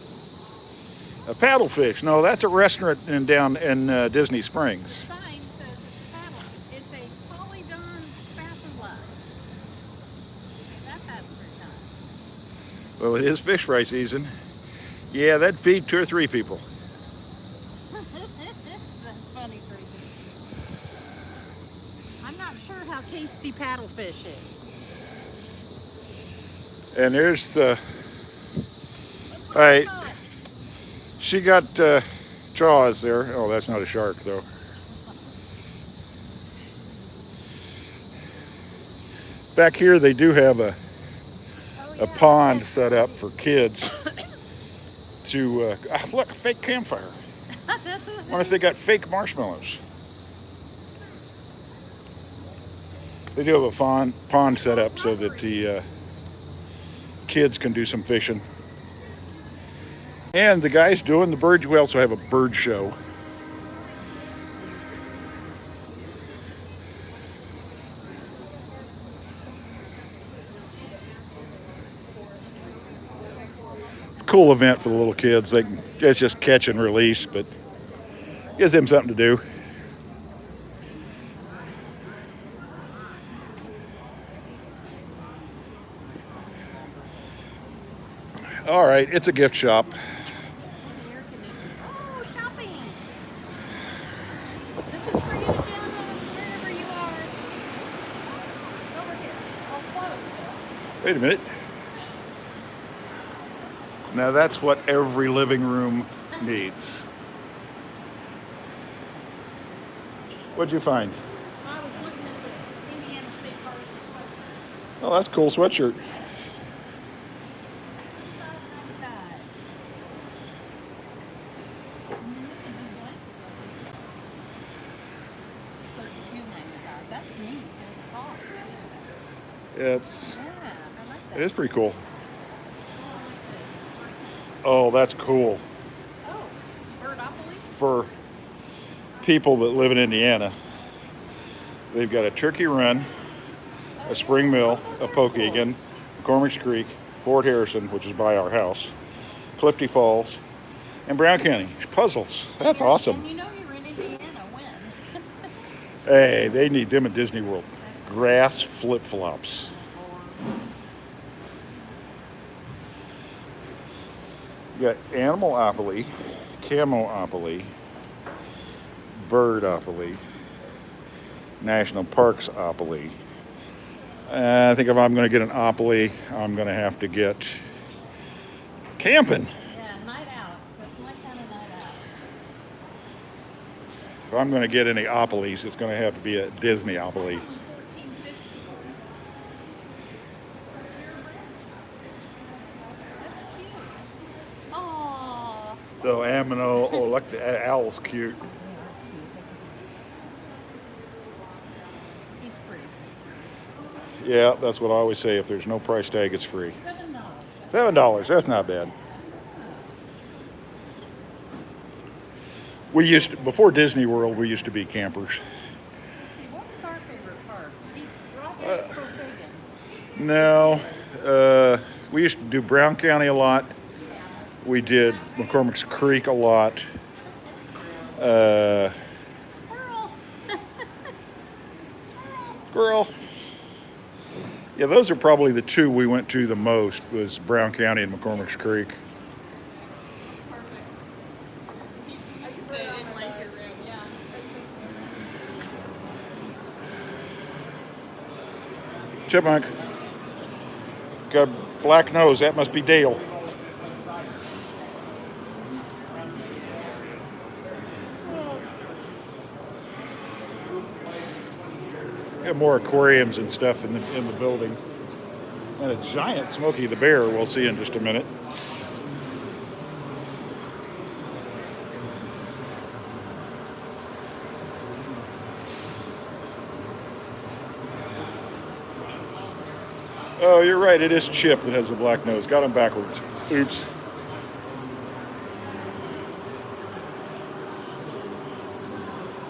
A paddlefish. No, that's a restaurant down in Disney Springs. The sign says it's paddle. It's a polydon spatula. That paddlefish, huh? Well, it is fish fry season. Yeah, that'd feed 2 or 3 people. That's funny, Tracy. I'm not sure how tasty paddlefish is. And there's the... All right, she got jaws there. Oh, that's not a shark, though. Back here, they do have a pond set up for kids to... look, a fake campfire. I wonder if they got fake marshmallows. They do have a pond set up so that the kids can do some fishing. And the guys doing the birds, we also have a bird show. It's a cool event for the little kids. It's just catch and release, but gives them something to do. All right, it's a gift shop. Oh, shopping. This is for you down wherever you are. Over here. I'll close. Wait a minute. Now that's what every living room needs. What'd you find? I was looking at Oh, that's a cool sweatshirt. That's neat. It's soft. It's Yeah, I like it that. is pretty cool. Oh, that's cool. Oh, Birdopoly? For people that live in Indiana, they've got a Turkey Run, a Spring Mill, a Pokagon, McCormick's Creek, Fort Harrison, which is by our house, Clifty Falls, and Brown County. Puzzles. That's awesome. And you know you're in Indiana when? Hey, they need them at Disney World. Grass flip flops. You got Animalopoly, Camoopoly, Birdopoly, National Parksopoly. I think if I'm going to get an opoly, I'm going to have to get camping. Yeah, night out. That's my kind of night out. If I'm going to get any opolies, it's going to have to be a Disneyopoly. That's cute. Aww. So Amino, oh look, the owl's cute. He's free. Yeah, that's what I always say. If there's no price tag, it's free. $7. $7, that's not bad. We used to, before Disney World, we used to be campers. See, what was our favorite park? Ross is Pokagon. No, we used to do Brown County a lot. We did McCormick's Creek a lot. Squirrel. Squirrel. Yeah, those are probably the two we went to the most, was Brown County and McCormick's Creek. Chipmunk. Got a black nose, that must be Dale. Got more aquariums and stuff in the building. And a giant Smokey the Bear we'll see in just a minute. Oh, you're right. It is Chip that has the black nose. Got him backwards. Oops.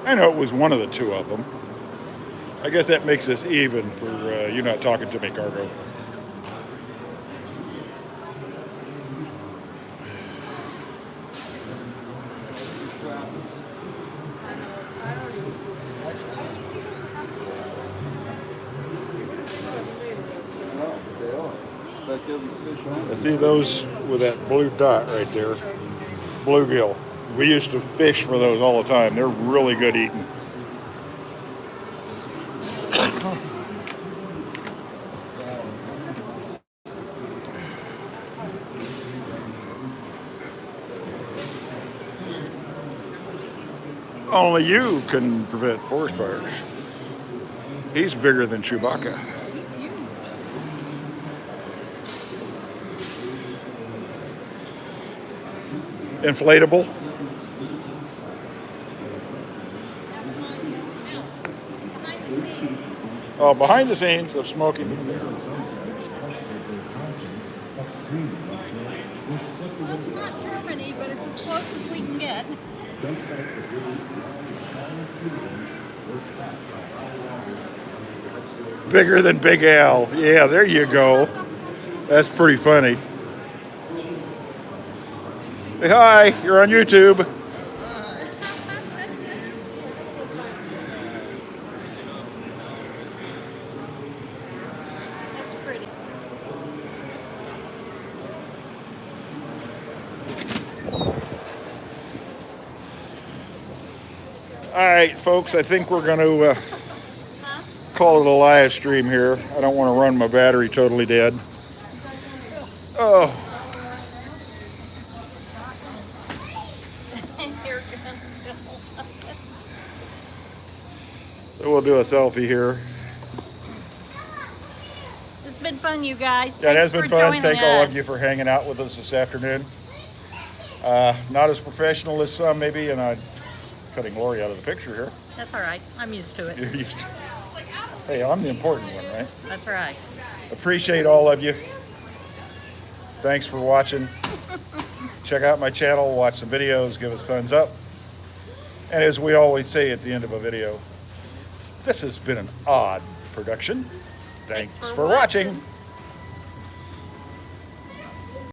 I know it was one of the two of them. I guess that makes us even for you not talking to me, Cargo. I see those with that blue dot right there. Bluegill. We used to fish for those all the time. They're really good eating. Only you can prevent forest fires. He's bigger than Chewbacca. Inflatable. Oh, behind the scenes of Smokey the Bear. Well, it's not Germany, but it's as close as we can get. Bigger than Big Al. Yeah, there you go. That's pretty funny. Hey, hi, you're on YouTube. That's pretty. All right, folks, I think we're going to call it a live stream here. I don't want to run my battery totally dead. Oh, Here it comes. so we'll do a selfie here. been fun, you guys. Yeah, it has Thanks been for fun. joining Thank all of us. you for hanging out with us this afternoon. Not as professional as some, maybe, and I'm cutting Lori out of the picture here. That's all right. I'm used to it. You're used to. Hey, I'm the important one, right? That's all right. Appreciate all of you. Thanks for watching. Check out my channel, watch some videos, give us thumbs up. And as we always say at the end of a video, this has been an odd production. Thanks for watching.